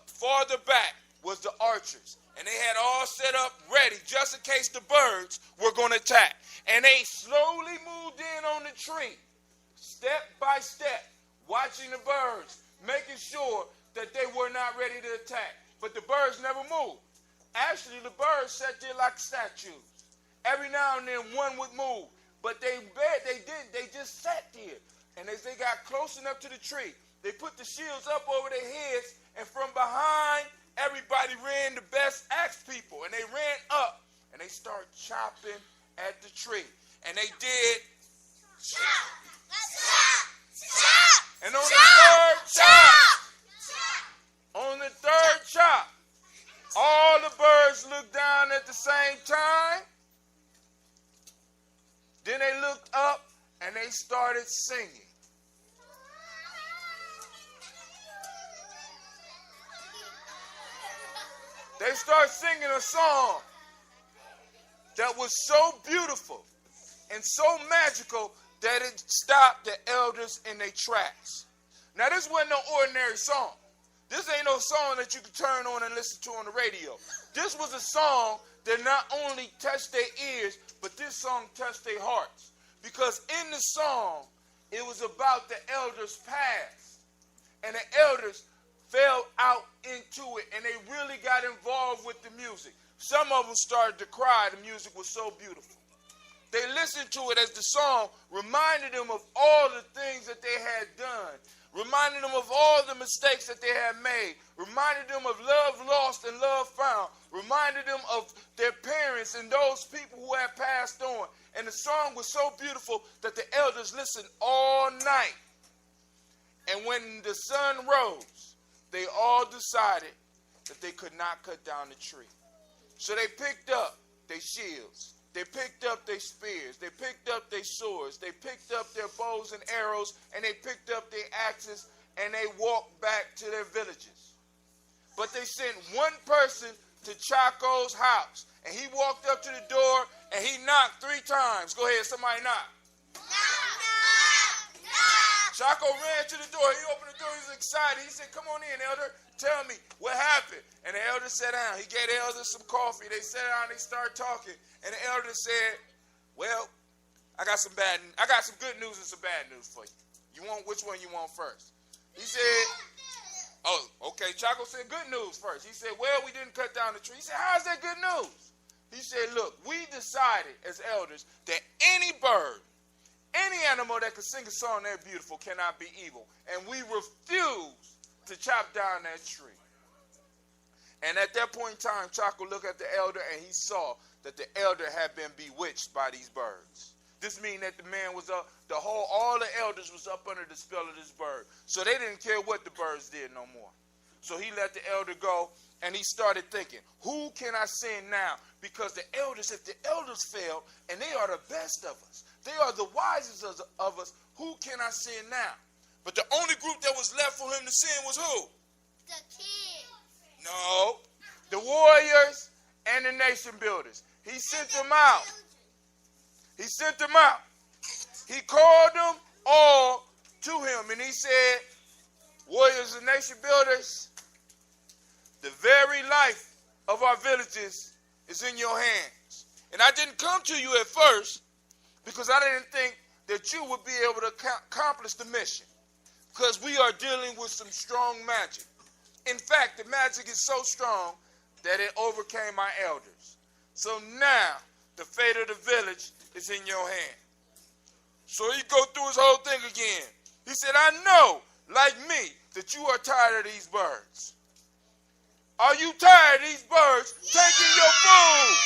farther back was the archers. And they had all set up ready just in case the birds were going to attack. And they slowly moved in on the tree, step by step, watching the birds, making sure that they were not ready to attack. But the birds never moved. Actually, the birds sat there like statues. Every now and then one would move, but they just sat there. And as they got close enough to the tree, they put the shields up over their heads, and from behind, everybody ran the best axe people, and they ran up, and they started chopping at the tree. And they did chop, chop, chop, and on the third chop, all the birds looked down at the same time. Then they looked up and they started singing. They started singing a song that was so beautiful and so magical that it stopped the elders in their tracks. Now, this wasn't no ordinary song. This ain't no song that you can turn on and listen to on the radio. This was a song that not only touched their ears, but this song touched their hearts. Because in the song, it was about the elders' past. And the elders fell out into it, and they really got involved with the music. Some of them started to cry. The music was so beautiful. They listened to it as the song reminded them of all the things that they had done, reminded them of all the mistakes that they had made, reminded them of love lost and love found, reminded them of their parents and those people who had passed on. And the song was so beautiful that the elders listened all night. And when the sun rose, they all decided that they could not cut down the tree. So they picked up their shields. They picked up their spears. They picked up their swords. They picked up their bows and arrows, and they picked up their axes, and they walked back to their villages. But they sent one person to Chaco's house, and he walked up to the door, and he knocked 3 times. Go ahead, somebody knock. Chaco ran to the door. He opened the door. He was excited. He said, "Come on in, elder. Tell me what happened." And the elder sat down. He gave the elder some coffee. They sat down. They started talking. And the elder said, "Well, I got some good news and some bad news for you. You want which one you want first?" He said, "Oh, okay." Chaco said, "Good news first." He said, "Well, we didn't cut down the tree." He said, "How's that good news?" He said, "Look, we decided as elders that any bird, any animal that could sing a song that beautiful cannot be evil. And we refuse to chop down that tree." And at that point in time, Chaco looked at the elder and he saw that the elder had been bewitched by these birds. This means that the man was up, all the elders was up under the spell of this bird. So they didn't care what the birds did no more. So he let the elder go and he started thinking, who can I send now? Because the elders, if the elders failed, and they are the best of us, they are the wisest of us, who can I send now? But the only group that was left for him to send was who? The kids. No, the warriors and the nation builders. He sent them out. He sent them out. He called them all to him and he said, "Warriors and nation builders, the very life of our villages is in your hands. And I didn't come to you at first because I didn't think that you would be able to accomplish the mission, because we are dealing with some strong magic. In fact, the magic is so strong that it overcame my elders. So now the fate of the village is in your hand." So he go through his whole thing again. He said, "I know, like me, that you are tired of these birds. Are you tired of these birds taking your food?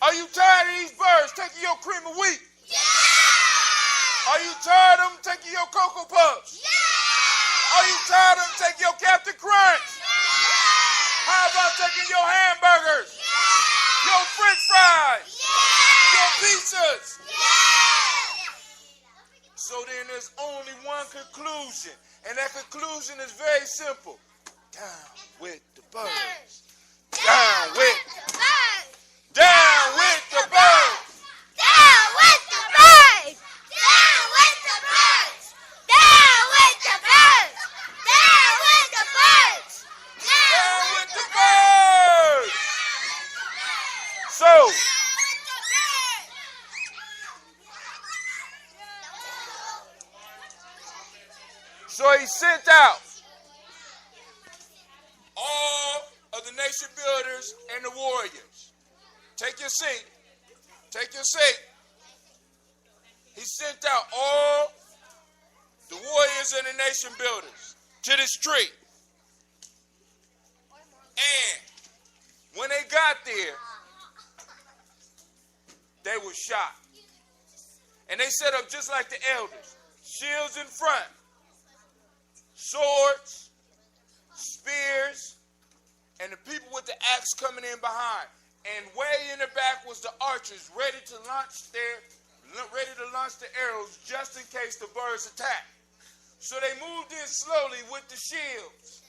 Are you tired of these birds taking your cream of wheat? Are you tired of them taking your Cocoa Puffs? Are you tired of them taking your Captain Crunch? How about taking your hamburgers? Your French fries? Your pizzas?" So then there's only one conclusion, and that conclusion is very simple. Down with the birds. Down with the birds. Down with the birds. Down with the birds. Down with the birds. Down with the birds. Down with the birds. Down with the birds. So he sent out all of the nation builders and the warriors. Take your seat. Take your seat. He sent out all the warriors and the nation builders to this tree. And when they got there, they were shocked. And they set up just like the elders. Shields in front. Swords, spears, and the people with the axe coming in behind. And way in the back was the archers ready to launch the arrows just in case the birds attacked. So they moved in slowly with the shields.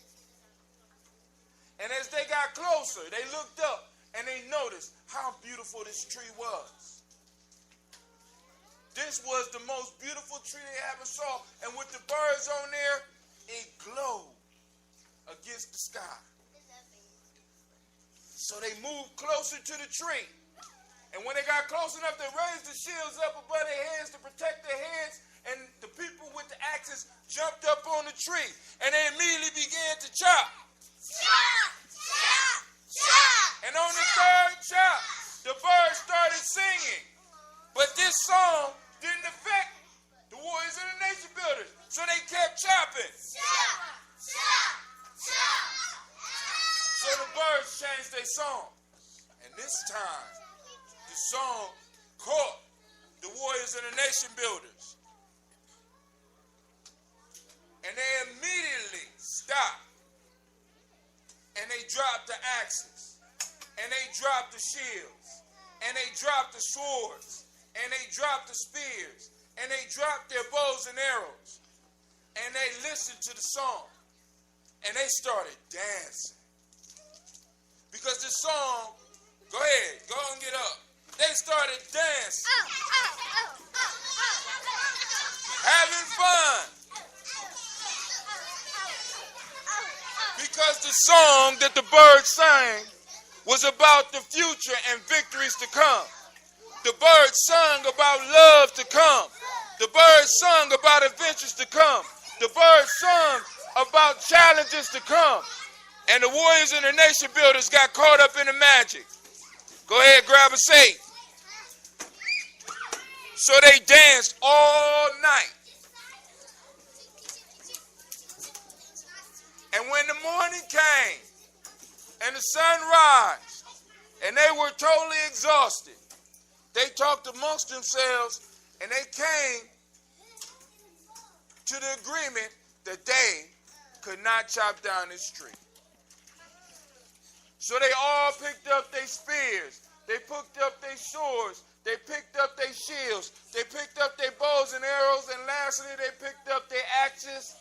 And as they got closer, they looked up and they noticed how beautiful this tree was. This was the most beautiful tree they ever saw. And with the birds on there, it glowed against the sky. So they moved closer to the tree. And when they got close enough, they raised the shields up above their heads to protect their heads. And the people with the axes jumped up on the tree. And they immediately began to chop. Chop, chop, chop. And on the third chop, the birds started singing. But this song didn't affect the warriors and the nation builders. So they kept chopping. Chop, chop, chop. So the birds changed their song. And this time, the song caught the warriors and the nation builders. And they immediately stopped and they dropped the axes, and they dropped the shields, and they dropped the swords, and they dropped the spears, and they dropped their bows and arrows, and they listened to the song, and they started dancing. Because the song, go ahead, go and get up. They started dancing, having fun. Because the song that the birds sang was about the future and victories to come. The birds sung about love to come. The birds sung about adventures to come. The birds sung about challenges to come. And the warriors and the nation builders got caught up in the magic. Go ahead, grab a seat. So they danced all night. And when the morning came and the sun rised and they were totally exhausted, they talked amongst themselves and they came to the agreement that they could not chop down this tree. So they all picked up their spears, they picked up their swords, they picked up their shields, they picked up their bows and arrows, and lastly they picked up their axes,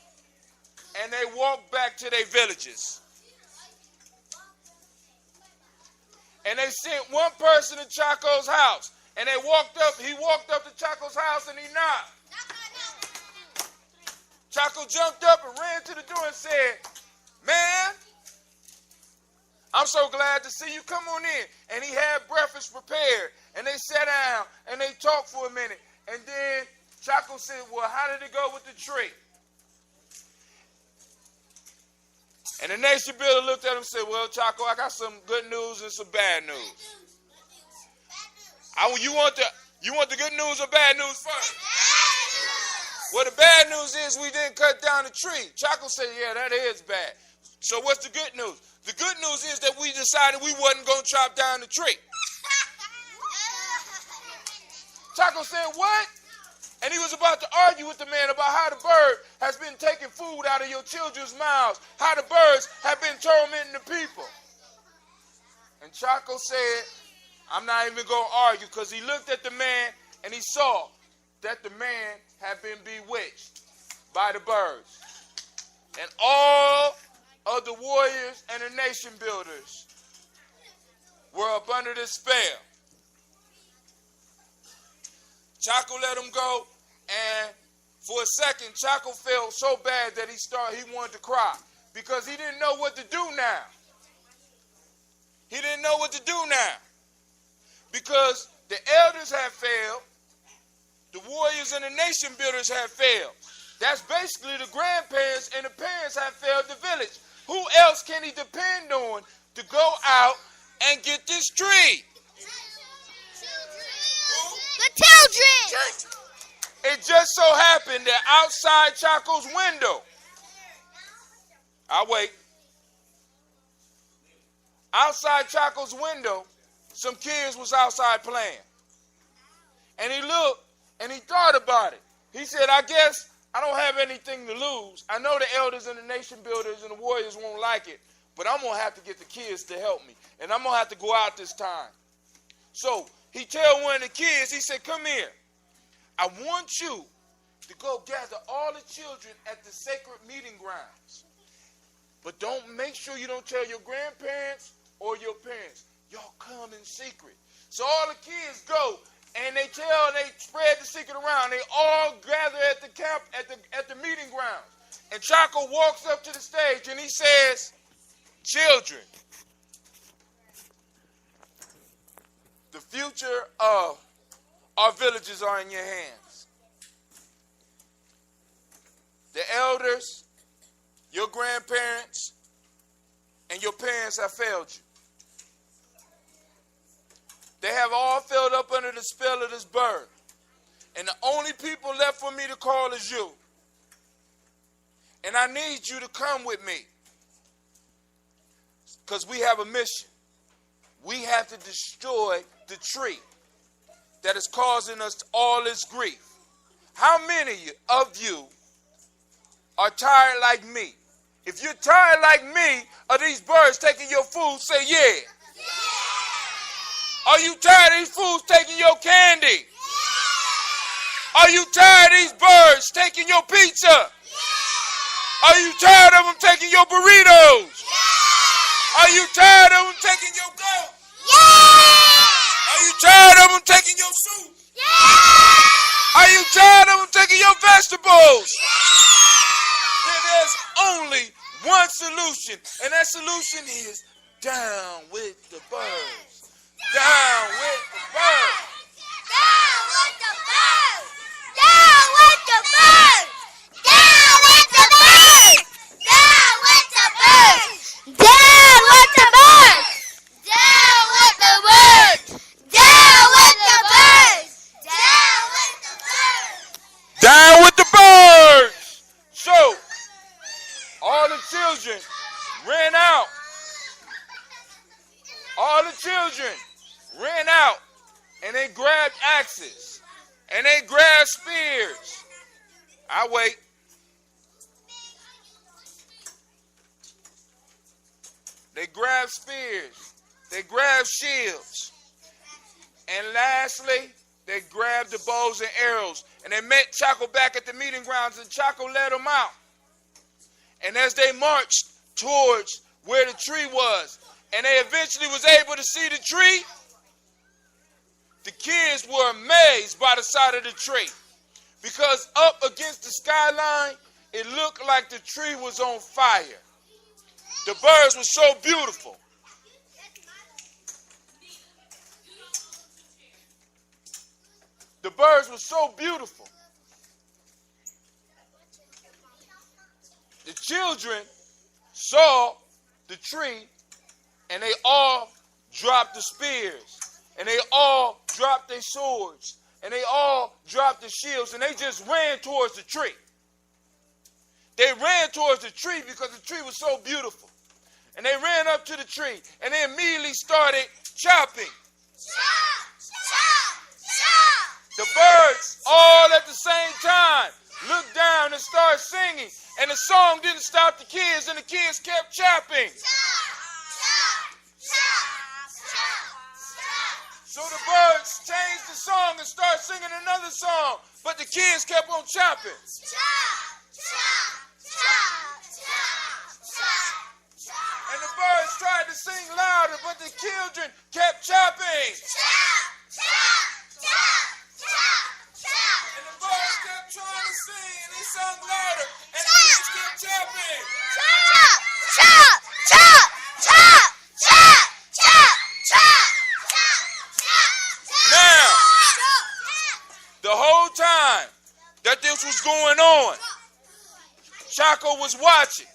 and they walked back to their villages. And they sent one person to Chaco's house, and he walked up to Chaco's house and he knocked. Chaco jumped up and ran to the door and said, "Man, I'm so glad to see you. Come on in." And he had breakfast prepared. And they sat down and they talked for a minute. And then Chaco said, "Well, how did it go with the tree?" And the nation builder looked at him and said, "Well, Chaco, I got some good news and some bad news. You want the good news or bad news first?" Well, the bad news is we didn't cut down the tree. Chaco said, "Yeah, that is bad. So what's the good news?" The good news is that we decided we wasn't going to chop down the tree. Chaco said, "What?" And he was about to argue with the man about how the bird has been taking food out of your children's mouths, how the birds have been tormenting the people. And Chaco said, "I'm not even going to argue," because he looked at the man and he saw that the man had been bewitched by the birds. And all of the warriors and the nation builders were up under this spell. Chaco let him go, and for a second, Chaco felt so bad that he wanted to cry because he didn't know what to do now. He didn't know what to do now because the elders had failed, the warriors and the nation builders had failed. That's basically the grandparents and the parents have failed the village. Who else can he depend on to go out and get this tree? The children! It just so happened that outside Chaco's window, I'll wait. Outside Chaco's window, some kids was outside playing. And he looked and he thought about it. He said, "I guess I don't have anything to lose. I know the elders and the nation builders and the warriors won't like it, but I'm going to have to get the kids to help me. And I'm going to have to go out this time." So he tell one of the kids, he said, "Come here. I want you to go gather all the children at the sacred meeting grounds. But make sure you don't tell your grandparents or your parents. Y'all come in secret." So all the kids go and they spread the secret around. They all gather at the camp, at the meeting grounds. And Chaco walks up to the stage and he says, "Children, the future of our villages are in your hands. The elders, your grandparents, and your parents have failed you. They have all filled up under the spell of this bird. And the only people left for me to call is you. And I need you to come with me. Because we have a mission. We have to destroy the tree that is causing us all this grief. How many of you are tired like me If you're tired like me of these birds taking your food, say yeah. Are you tired of these fools taking your candy? Are you tired of these birds taking your pizza? Are you tired of them taking your burritos? Are you tired of them taking your goat? Are you tired of them taking your soup? Are you tired of them taking your vegetables? Then there's only one solution, and that solution is down with the birds. Down with the birds. Down with the birds! Down with the birds! Down with the birds! Down with the birds! Down with the birds! Down with the birds! Down with the birds! Down with the birds! Down with the birds! So, all the children ran out. All the children ran out, and they grabbed axes, and they grabbed spears. I wait. They grabbed spears. They grabbed shields. And lastly, they grabbed the bows and arrows. And they met Chaco back at the meeting grounds, and Chaco led them out. And as they marched towards where the tree was, and they eventually was able to see the tree, the kids were amazed by the sight of the tree. Because up against the skyline, it looked like the tree was on fire. The birds were so beautiful. The birds were so beautiful. The children saw the tree, and they all dropped the spears, and they all dropped their swords, and they all dropped the shields, and they just ran towards the tree. They ran towards the tree because the tree was so beautiful. And they ran up to the tree, and they immediately started chopping. The birds, all at the same time, looked down and started singing. And the song didn't stop the kids, and the kids kept chopping. So the birds changed the song and started singing another song, but the kids kept on chopping. And the birds tried to sing louder, but the children kept chopping. And the birds kept trying to sing, and they sung louder, and the kids kept chopping. Now, the whole time that this was going on, Chaco was watching.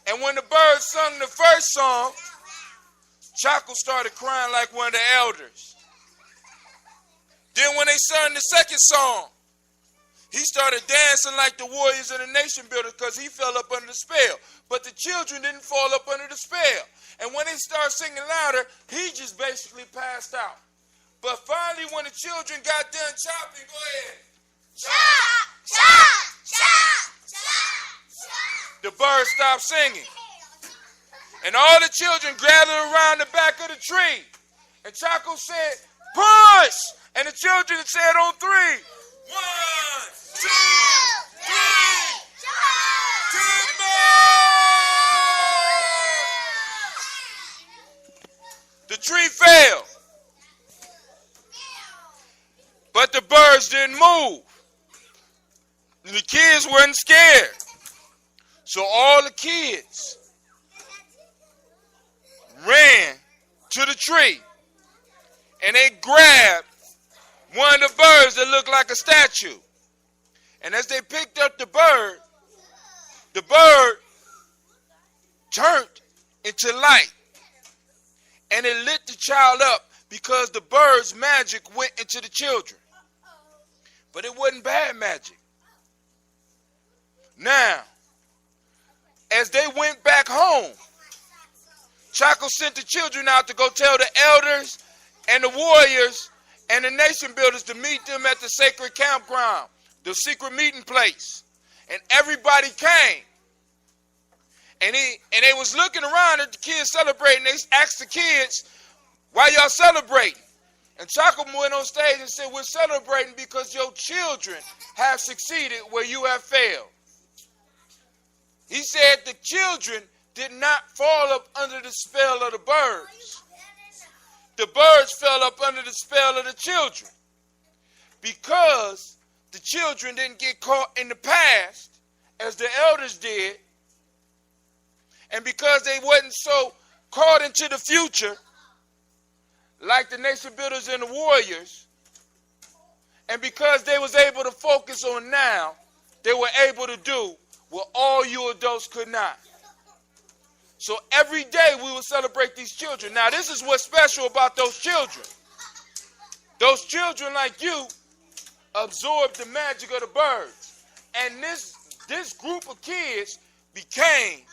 And when the birds sung the first song, Chaco started crying like one of the elders. Then when they sung the second song, he started dancing like the warriors of the nation builders because he fell up under the spell. But the children didn't fall up under the spell. And when they started singing louder, he just basically passed out. But finally, when the children got done chopping, go ahead. The birds stopped singing. And all the children gathered around the back of the tree. And Chaco said, push! And the children said on 3. 1, 2, 3. Timber! The tree fell. But the birds didn't move. The kids weren't scared. So all the kids ran to the tree, and they grabbed one of the birds that looked like a statue. And as they picked up the bird turned into light, and it lit the child up because the bird's magic went into the children. But it wasn't bad magic. Now, as they went back home, Chaco sent the children out to go tell the elders and the warriors and the nation builders to meet them at the sacred campground, the secret meeting place. And everybody came. And they was looking around at the kids celebrating. They asked the kids, why y'all celebrating? And Chaka went on stage and said, we're celebrating because your children have succeeded where you have failed. He said the children did not fall up under the spell of the birds. The birds fell up under the spell of the children. Because the children didn't get caught in the past as the elders did, and because they wasn't so caught into the future like the nation builders and the warriors, and because they was able to focus on now, they were able to do what all you adults could not. So every day we will celebrate these children. Now this is what's special about those children. Those children like you absorb the magic of the birds. And this group of kids became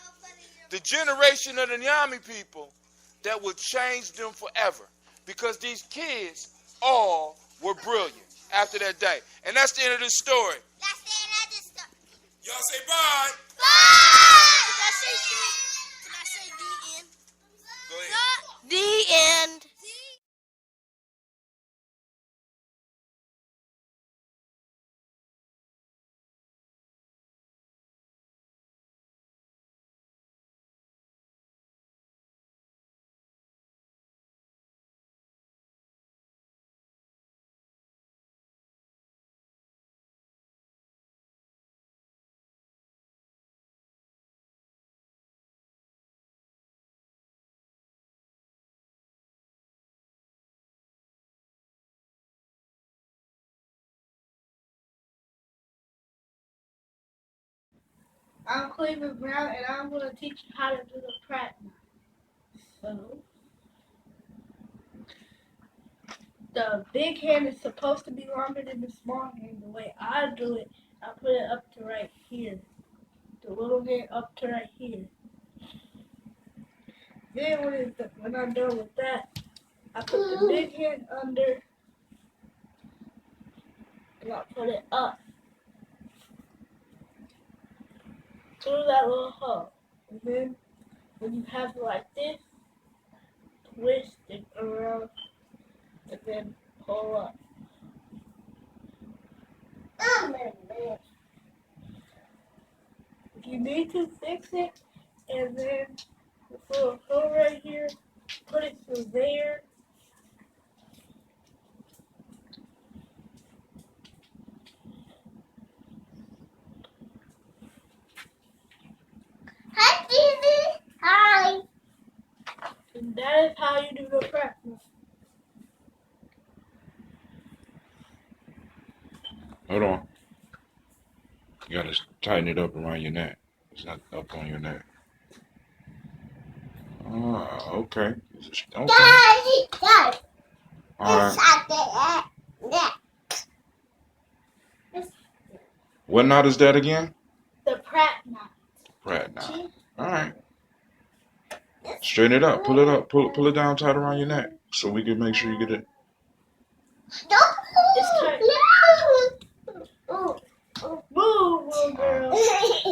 the generation of the Gye-Nyame people that would change them forever. Because these kids all were brilliant after that day. And that's the end of the story. That's the end of the story. Y'all say bye. Bye! Can I say the end? Go ahead. The end. I'm Cleveland Brown, and I'm going to teach you how to do the practice. So, the big hand is supposed to be longer than the small hand. The way I do it, I put it up to right here. The little hand up to right here. Then when I'm done with that, I put the big hand under, and I put it up through that little hole. And then when you have it like this, twist it around and then pull up. If you need to fix it, and then this little hole right here, put it through there. Hi, Stevie. Hi. And that is how you do the practice. Hold on. You gotta tighten it up around your neck. It's not up on your neck. Ah, okay. Okay. Daddy. All right. What knot is that again? The Pratt knot. Pratt knot. All right. Straighten it up. Pull it up. Pull it down tight around your neck so we can make sure you get it. It's tight. Move, little girl.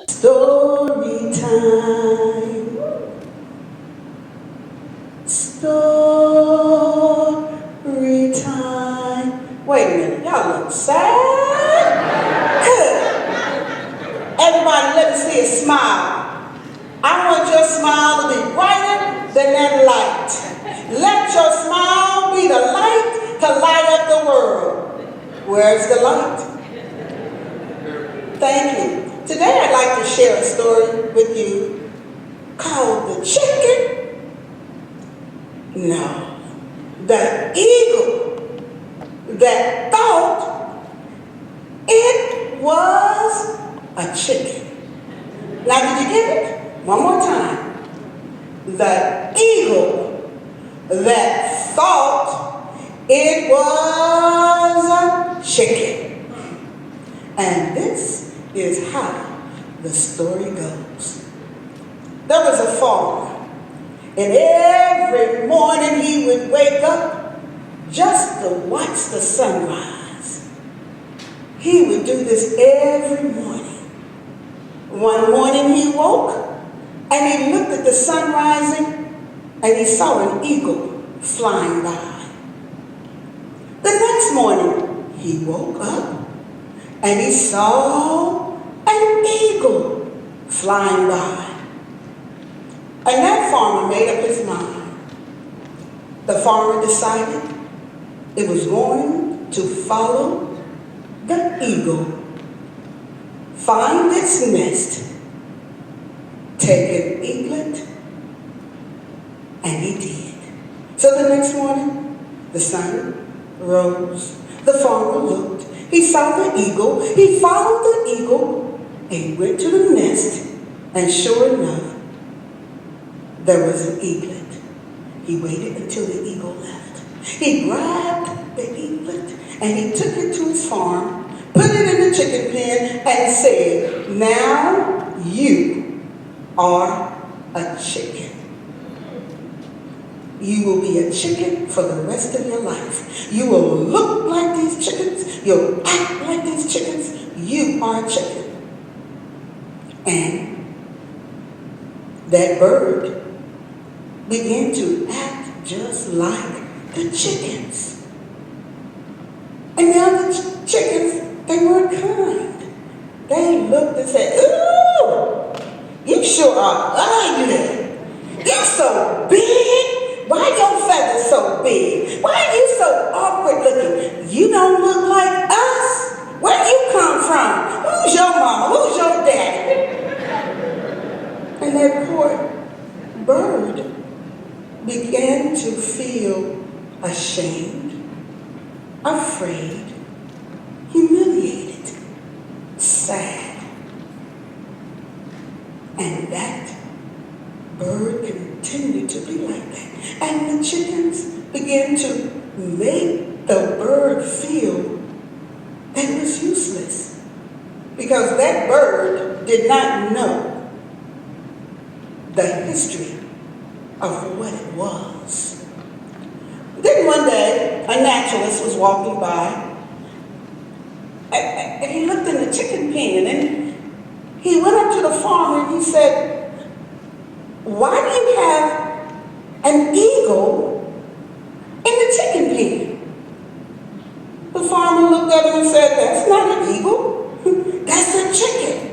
Story time. Story time. Wait a minute, y'all look sad. Good. Everybody, let me see a smile. I want your smile to be brighter than that light. Let your smile be the light to light up the world. Where's the light? Thank you. Today I'd like to share a story with you called The Chicken. No, the eagle that thought it was a chicken. Now, did you get it? One more time. The eagle that thought it was a chicken. And this is how the story goes. There was a farmer, and every morning he would wake up just to watch the sunrise. He would do this every morning. One morning he woke And he looked at the sun rising, and he saw an eagle flying by. The next morning, he woke up, and he saw an eagle flying by. And that farmer made up his mind. The farmer decided it was going to follow the eagle, find its nest, take an eaglet, and he did. So the next morning, the sun rose. The farmer looked. He saw the eagle. He followed the eagle, and he went to the nest, and sure enough, there was an eaglet. He waited until the eagle left. He grabbed the eaglet and he took it to his farm, put it in the chicken pen, and said, "Now you are a chicken. You will be a chicken for the rest of your life. You will look like these chickens. You'll act like these chickens. You are a chicken." And that bird began to act just like the chickens. And now the chickens, they weren't kind. They looked and said, "Ooh, you sure are ugly. You're so big. Why your feathers so big? Why are you so awkward looking? You don't look like us. Where you come from? Who's your mama? Who's your daddy?" And that poor bird began to feel ashamed, afraid, humiliated, sad. And that bird continued to be like that. And the chickens began to make the bird feel that it was useless, because that bird did not know the history of what it was. Then one day, a naturalist was walking by, and he looked in the chicken pen, and he went up to the farmer and he said, "Why do you have an eagle in the chicken pen?" The farmer looked at him and said, "That's not an eagle. That's a chicken.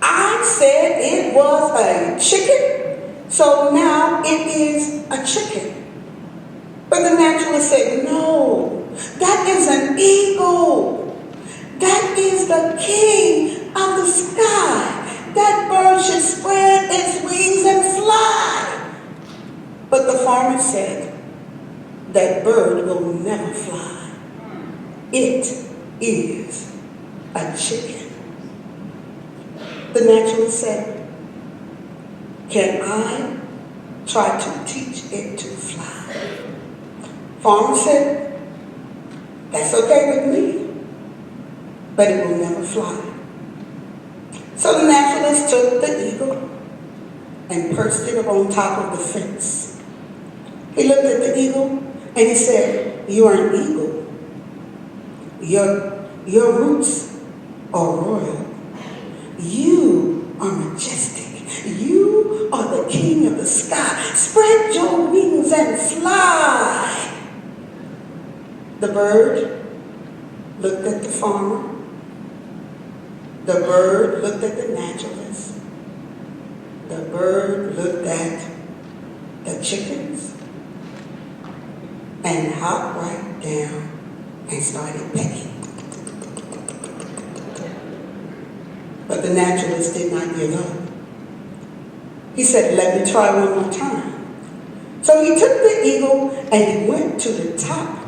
I said it was a chicken, so now it is a chicken." But the naturalist said, "No, that is an eagle. That is the king of the sky. That bird should spread its wings and fly." But the farmer said, "That bird will never fly. It is a chicken." The naturalist said, "Can I try to teach it to fly?" Farmer said, "That's okay with me, but it will never fly." So the naturalist took the eagle and perched it up on top of the fence. He looked at the eagle and he said, "You are an eagle. Your roots are royal. You are majestic. You are the king of the sky. Spread your wings and fly." The bird looked at the farmer. The bird looked at the naturalist. The bird looked at the chickens and hopped right down and started pecking. But the naturalist did not give up. He said, "Let me try one more time." So he took the eagle and he went to the top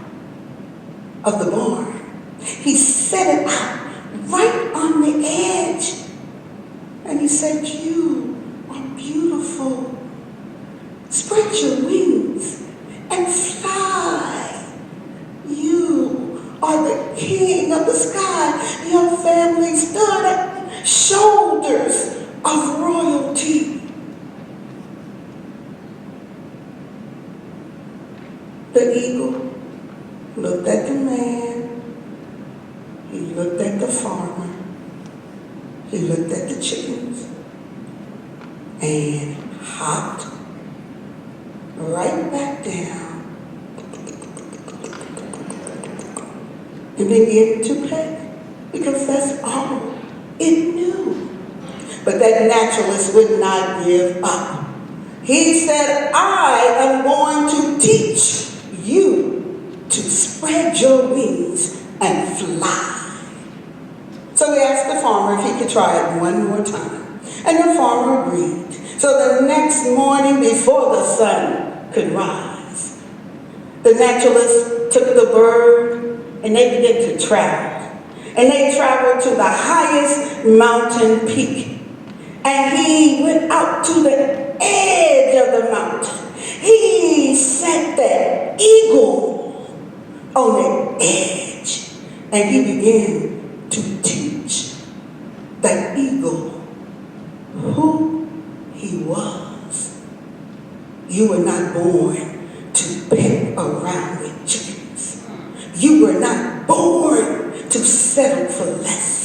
of the barn. He set it out right on the edge. And he said, "You are beautiful. Spread your wings and fly. You are the king of the sky. Your family stood at shoulders of royalty." The eagle looked at the man. He looked at the farmer. He looked at the chickens. and hopped right back down and began to peck because that's all it knew. But that naturalist would not give up. He said, I am going to teach you to spread your wings and fly. So he asked the farmer if he could try it one more time. And the farmer agreed. So the next morning before the sun could rise, the naturalist took the bird and they began to travel. And they traveled to the highest mountain peak. And he went out to the edge of the mountain. He set that eagle on the edge. And he began to teach that eagle who he was. You were not born to peck around with chickens. You were not born to settle for less.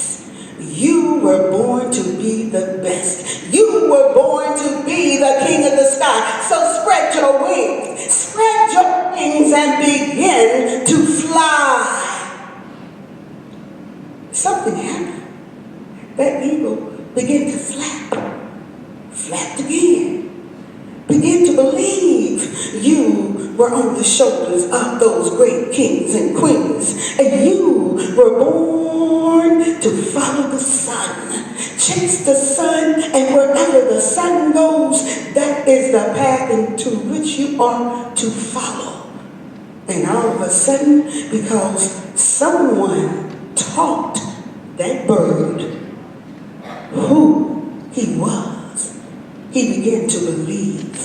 You were born to be the best. You were born to be the king of the sky. So spread your wings. Spread your wings and begin to fly. Something happened. That eagle began to flap. Flapped again. Begin to believe you were on the shoulders of those great kings and queens. And you were born to follow the sun. Chase the sun, and wherever the sun goes, that is the path into which you are to follow. And all of a sudden, because someone taught that bird who he was, he began to believe.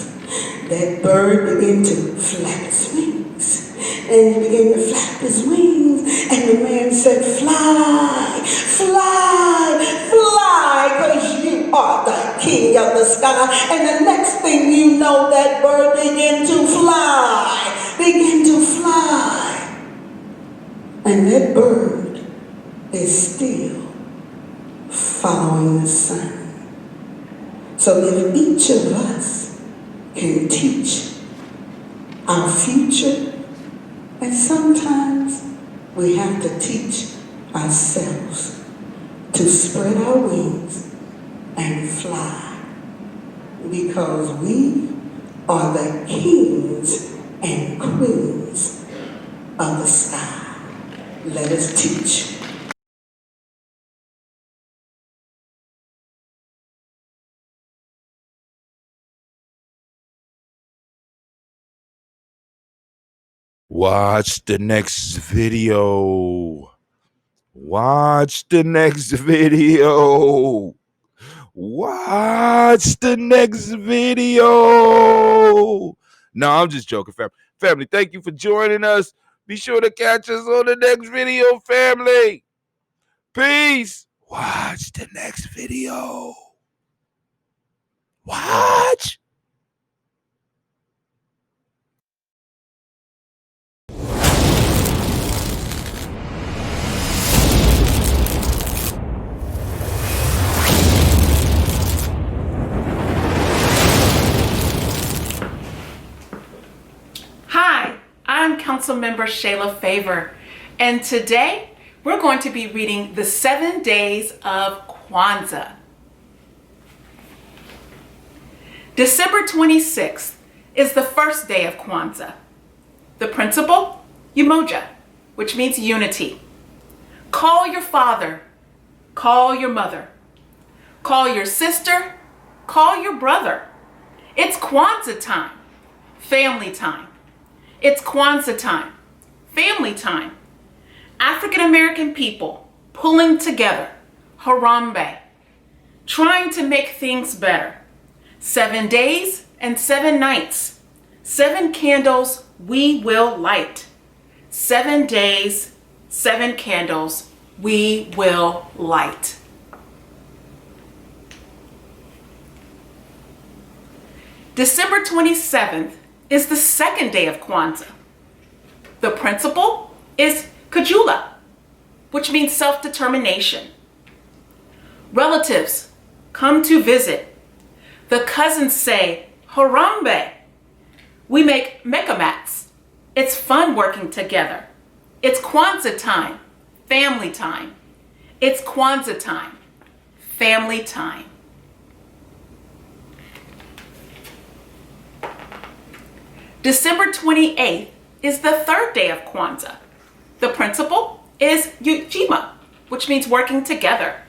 That bird began to flap his wings. And he began to flap his wings. And the man said, fly, fly, fly, because you are the king of the sky. And the next thing you know, that bird began to fly, begin to fly. And that bird is still following the sun. So if each of us can teach our future, and sometimes we have to teach ourselves to spread our wings and fly, because we are the kings and queens of the sky. Let us teach. Watch the next video. Watch the next video. Watch the next video. No, I'm just joking, family. Family, thank you for joining us. Be sure to catch us on the next video, family. Peace. Watch the next video. Watch. Hi, I'm Councilmember Shayla Favor, and today we're going to be reading the 7 Days of Kwanzaa. December 26th is the first day of Kwanzaa. The principle, Umoja, which means unity. Call your father, call your mother, call your sister, call your brother. It's Kwanzaa time, family time. It's Kwanzaa time, family time. African American people pulling together, Harambe, trying to make things better. 7 days and 7 nights, 7 candles we will light. 7 days, 7 candles we will light. December 27th is the second day of Kwanzaa. The principle is Kujula, which means self-determination. Relatives come to visit. The cousins say, Harambe. We make mecha mats. It's fun working together. It's Kwanzaa time, family time. It's Kwanzaa time, family time. December 28th is the third day of Kwanzaa. The principle is Ujima, which means working together.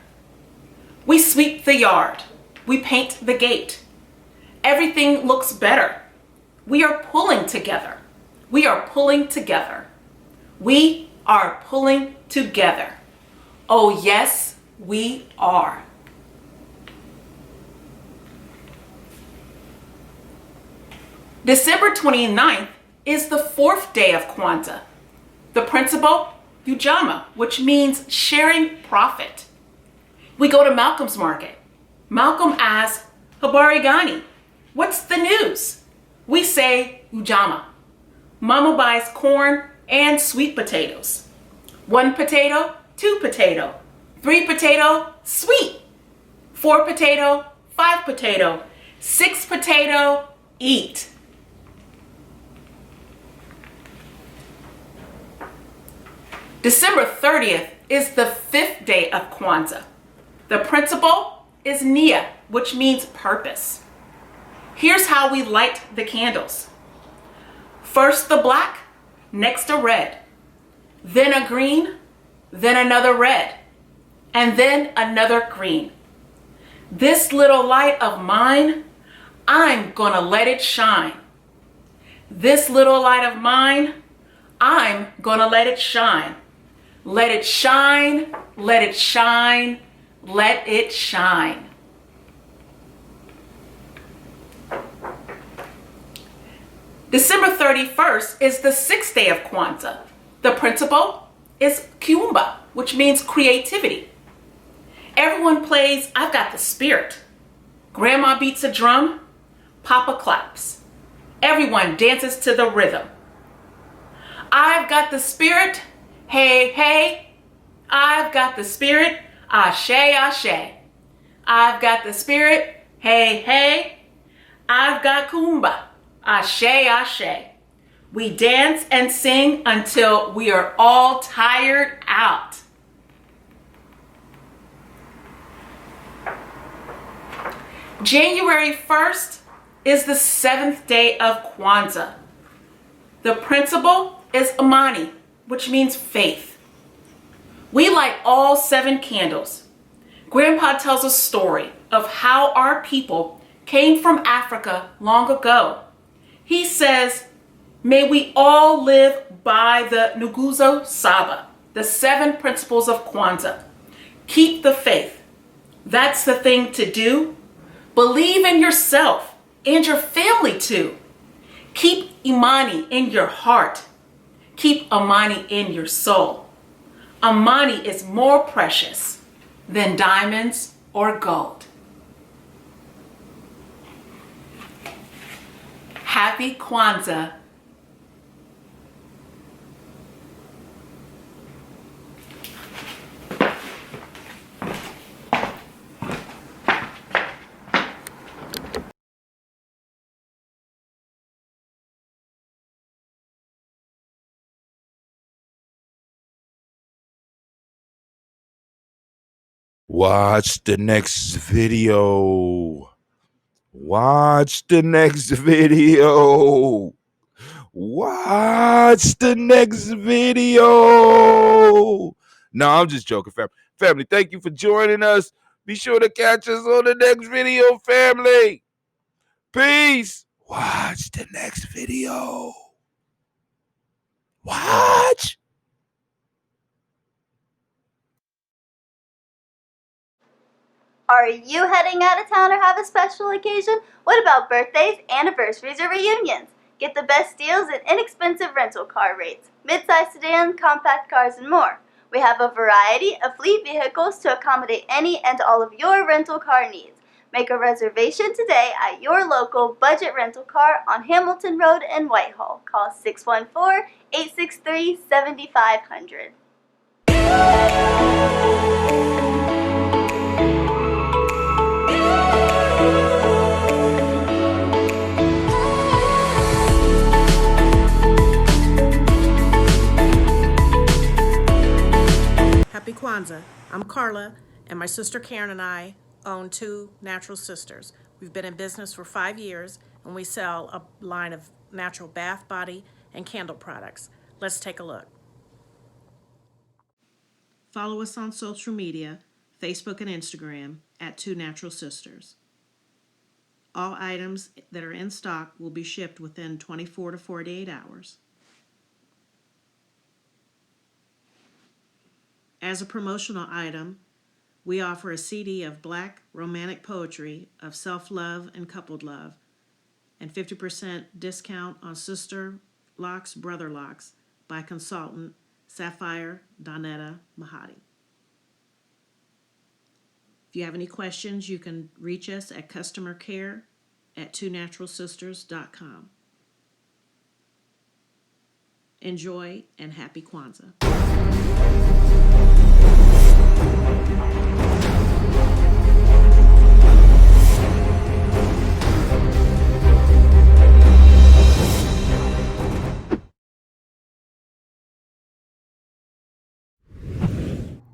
We sweep the yard. We paint the gate. Everything looks better. We are pulling together. We are pulling together. We are pulling together. Oh yes, we are. December 29th is the fourth day of Kwanzaa. The principle, Ujama, which means sharing profit. We go to Malcolm's market. Malcolm asks, Habari Gani, what's the news? We say Ujama. Mama buys corn and sweet potatoes. 1 potato, 2 potato. 3 potato, sweet. 4 potato, 5 potato. 6 potato, eat. December 30th is the fifth day of Kwanzaa. The principle is Nia, which means purpose. Here's how we light the candles. First the black, next a red, then a green, then another red, and then another green. This little light of mine, I'm gonna let it shine. This little light of mine, I'm gonna let it shine. Let it shine, let it shine, let it shine. December 31st is the sixth day of Kwanzaa. The principle is Kiumba, which means creativity. Everyone plays I've Got the Spirit. Grandma beats a drum, Papa claps. Everyone dances to the rhythm. I've got the spirit, hey, hey. I've got the spirit, ashe, ashe. I've got the spirit, hey, hey. I've got Kumba, ashe, ashe. We dance and sing until we are all tired out. January 1st is the seventh day of Kwanzaa. The principle is Imani, which means faith. We light all 7 candles. Grandpa tells a story of how our people came from Africa long ago. He says, may we all live by the Nguzo Saba, the 7 principles of Kwanzaa. Keep the faith. That's the thing to do. Believe in yourself and your family too. Keep Imani in your heart. Keep Imani in your soul. Imani is more precious than diamonds or gold. Happy Kwanzaa. Watch the next video. Watch the next video. Watch the next video. No, I'm just joking, family. Family, thank you for joining us. Be sure to catch us on the next video, family. Peace. Watch the next video. Watch. Are you heading out of town or have a special occasion? What about birthdays, anniversaries, or reunions? Get the best deals and inexpensive rental car rates, midsize sedans, compact cars, and more. We have a variety of fleet vehicles to accommodate any and all of your rental car needs. Make a reservation today at your local budget rental car on Hamilton Road in Whitehall. Call 614-863-7500. Kwanzaa. I'm Carla, and my sister Karen and I own Two Natural Sisters. We've been in business for 5 years, and we sell a line of natural bath, body, and candle products. Let's take a look. Follow us on social media, Facebook and Instagram, at Two Natural Sisters. All items that are in stock will be shipped within 24 to 48 hours. As a promotional item, we offer a CD of Black romantic poetry of self-love and coupled love, and 50% discount on Sister Locks, Brother Locks by consultant Sapphire Donetta Mahadi. If you have any questions, you can reach us at customercare@twonaturalsisters.com. Enjoy and happy Kwanzaa.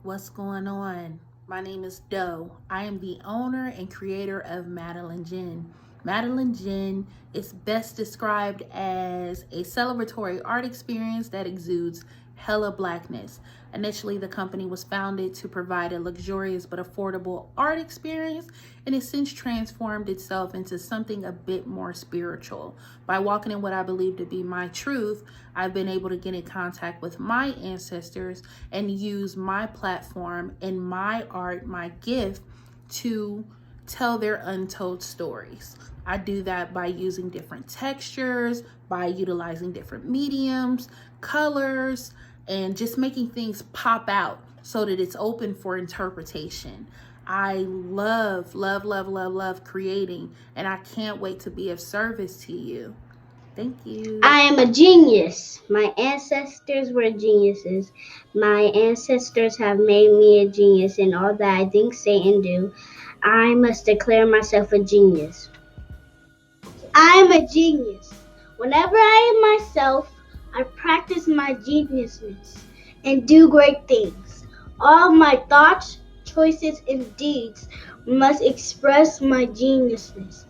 What's going on? My name is Doe. I am the owner and creator of Madeline Gin. Madeline Gin is best described as a celebratory art experience that exudes hella blackness. Initially, the company was founded to provide a luxurious but affordable art experience, and it's since transformed itself into something a bit more spiritual. By walking in what I believe to be my truth, I've been able to get in contact with my ancestors and use my platform and my art, my gift, to tell their untold stories. I do that by using different textures, by utilizing different mediums, colors, and just making things pop out so that it's open for interpretation. I love creating, and I can't wait to be of service to you. Thank you. I am a genius. My ancestors were geniuses. My ancestors have made me a genius in all that I think, say, and do. I must declare myself a genius. I am a genius. Whenever I am myself, I practice my geniusness and do great things. All my thoughts, choices, and deeds must express my geniusness.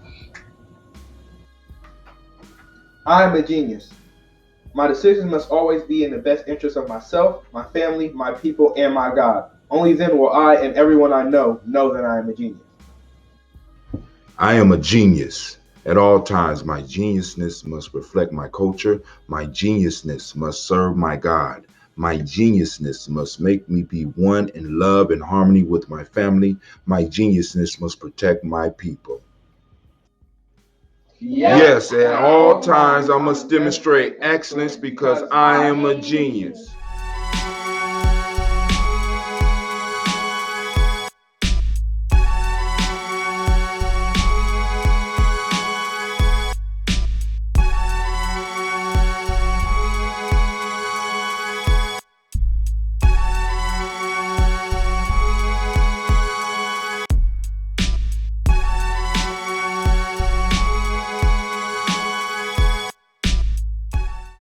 I am a genius. My decisions must always be in the best interest of myself, my family, my people, and my God. Only then will I and everyone I know that I am a genius. I am a genius. At all times, my geniusness must reflect my culture. My geniusness must serve my God. My geniusness must make me be one in love and harmony with my family. My geniusness must protect my people. Yes, at all times I must demonstrate excellence because I am a genius.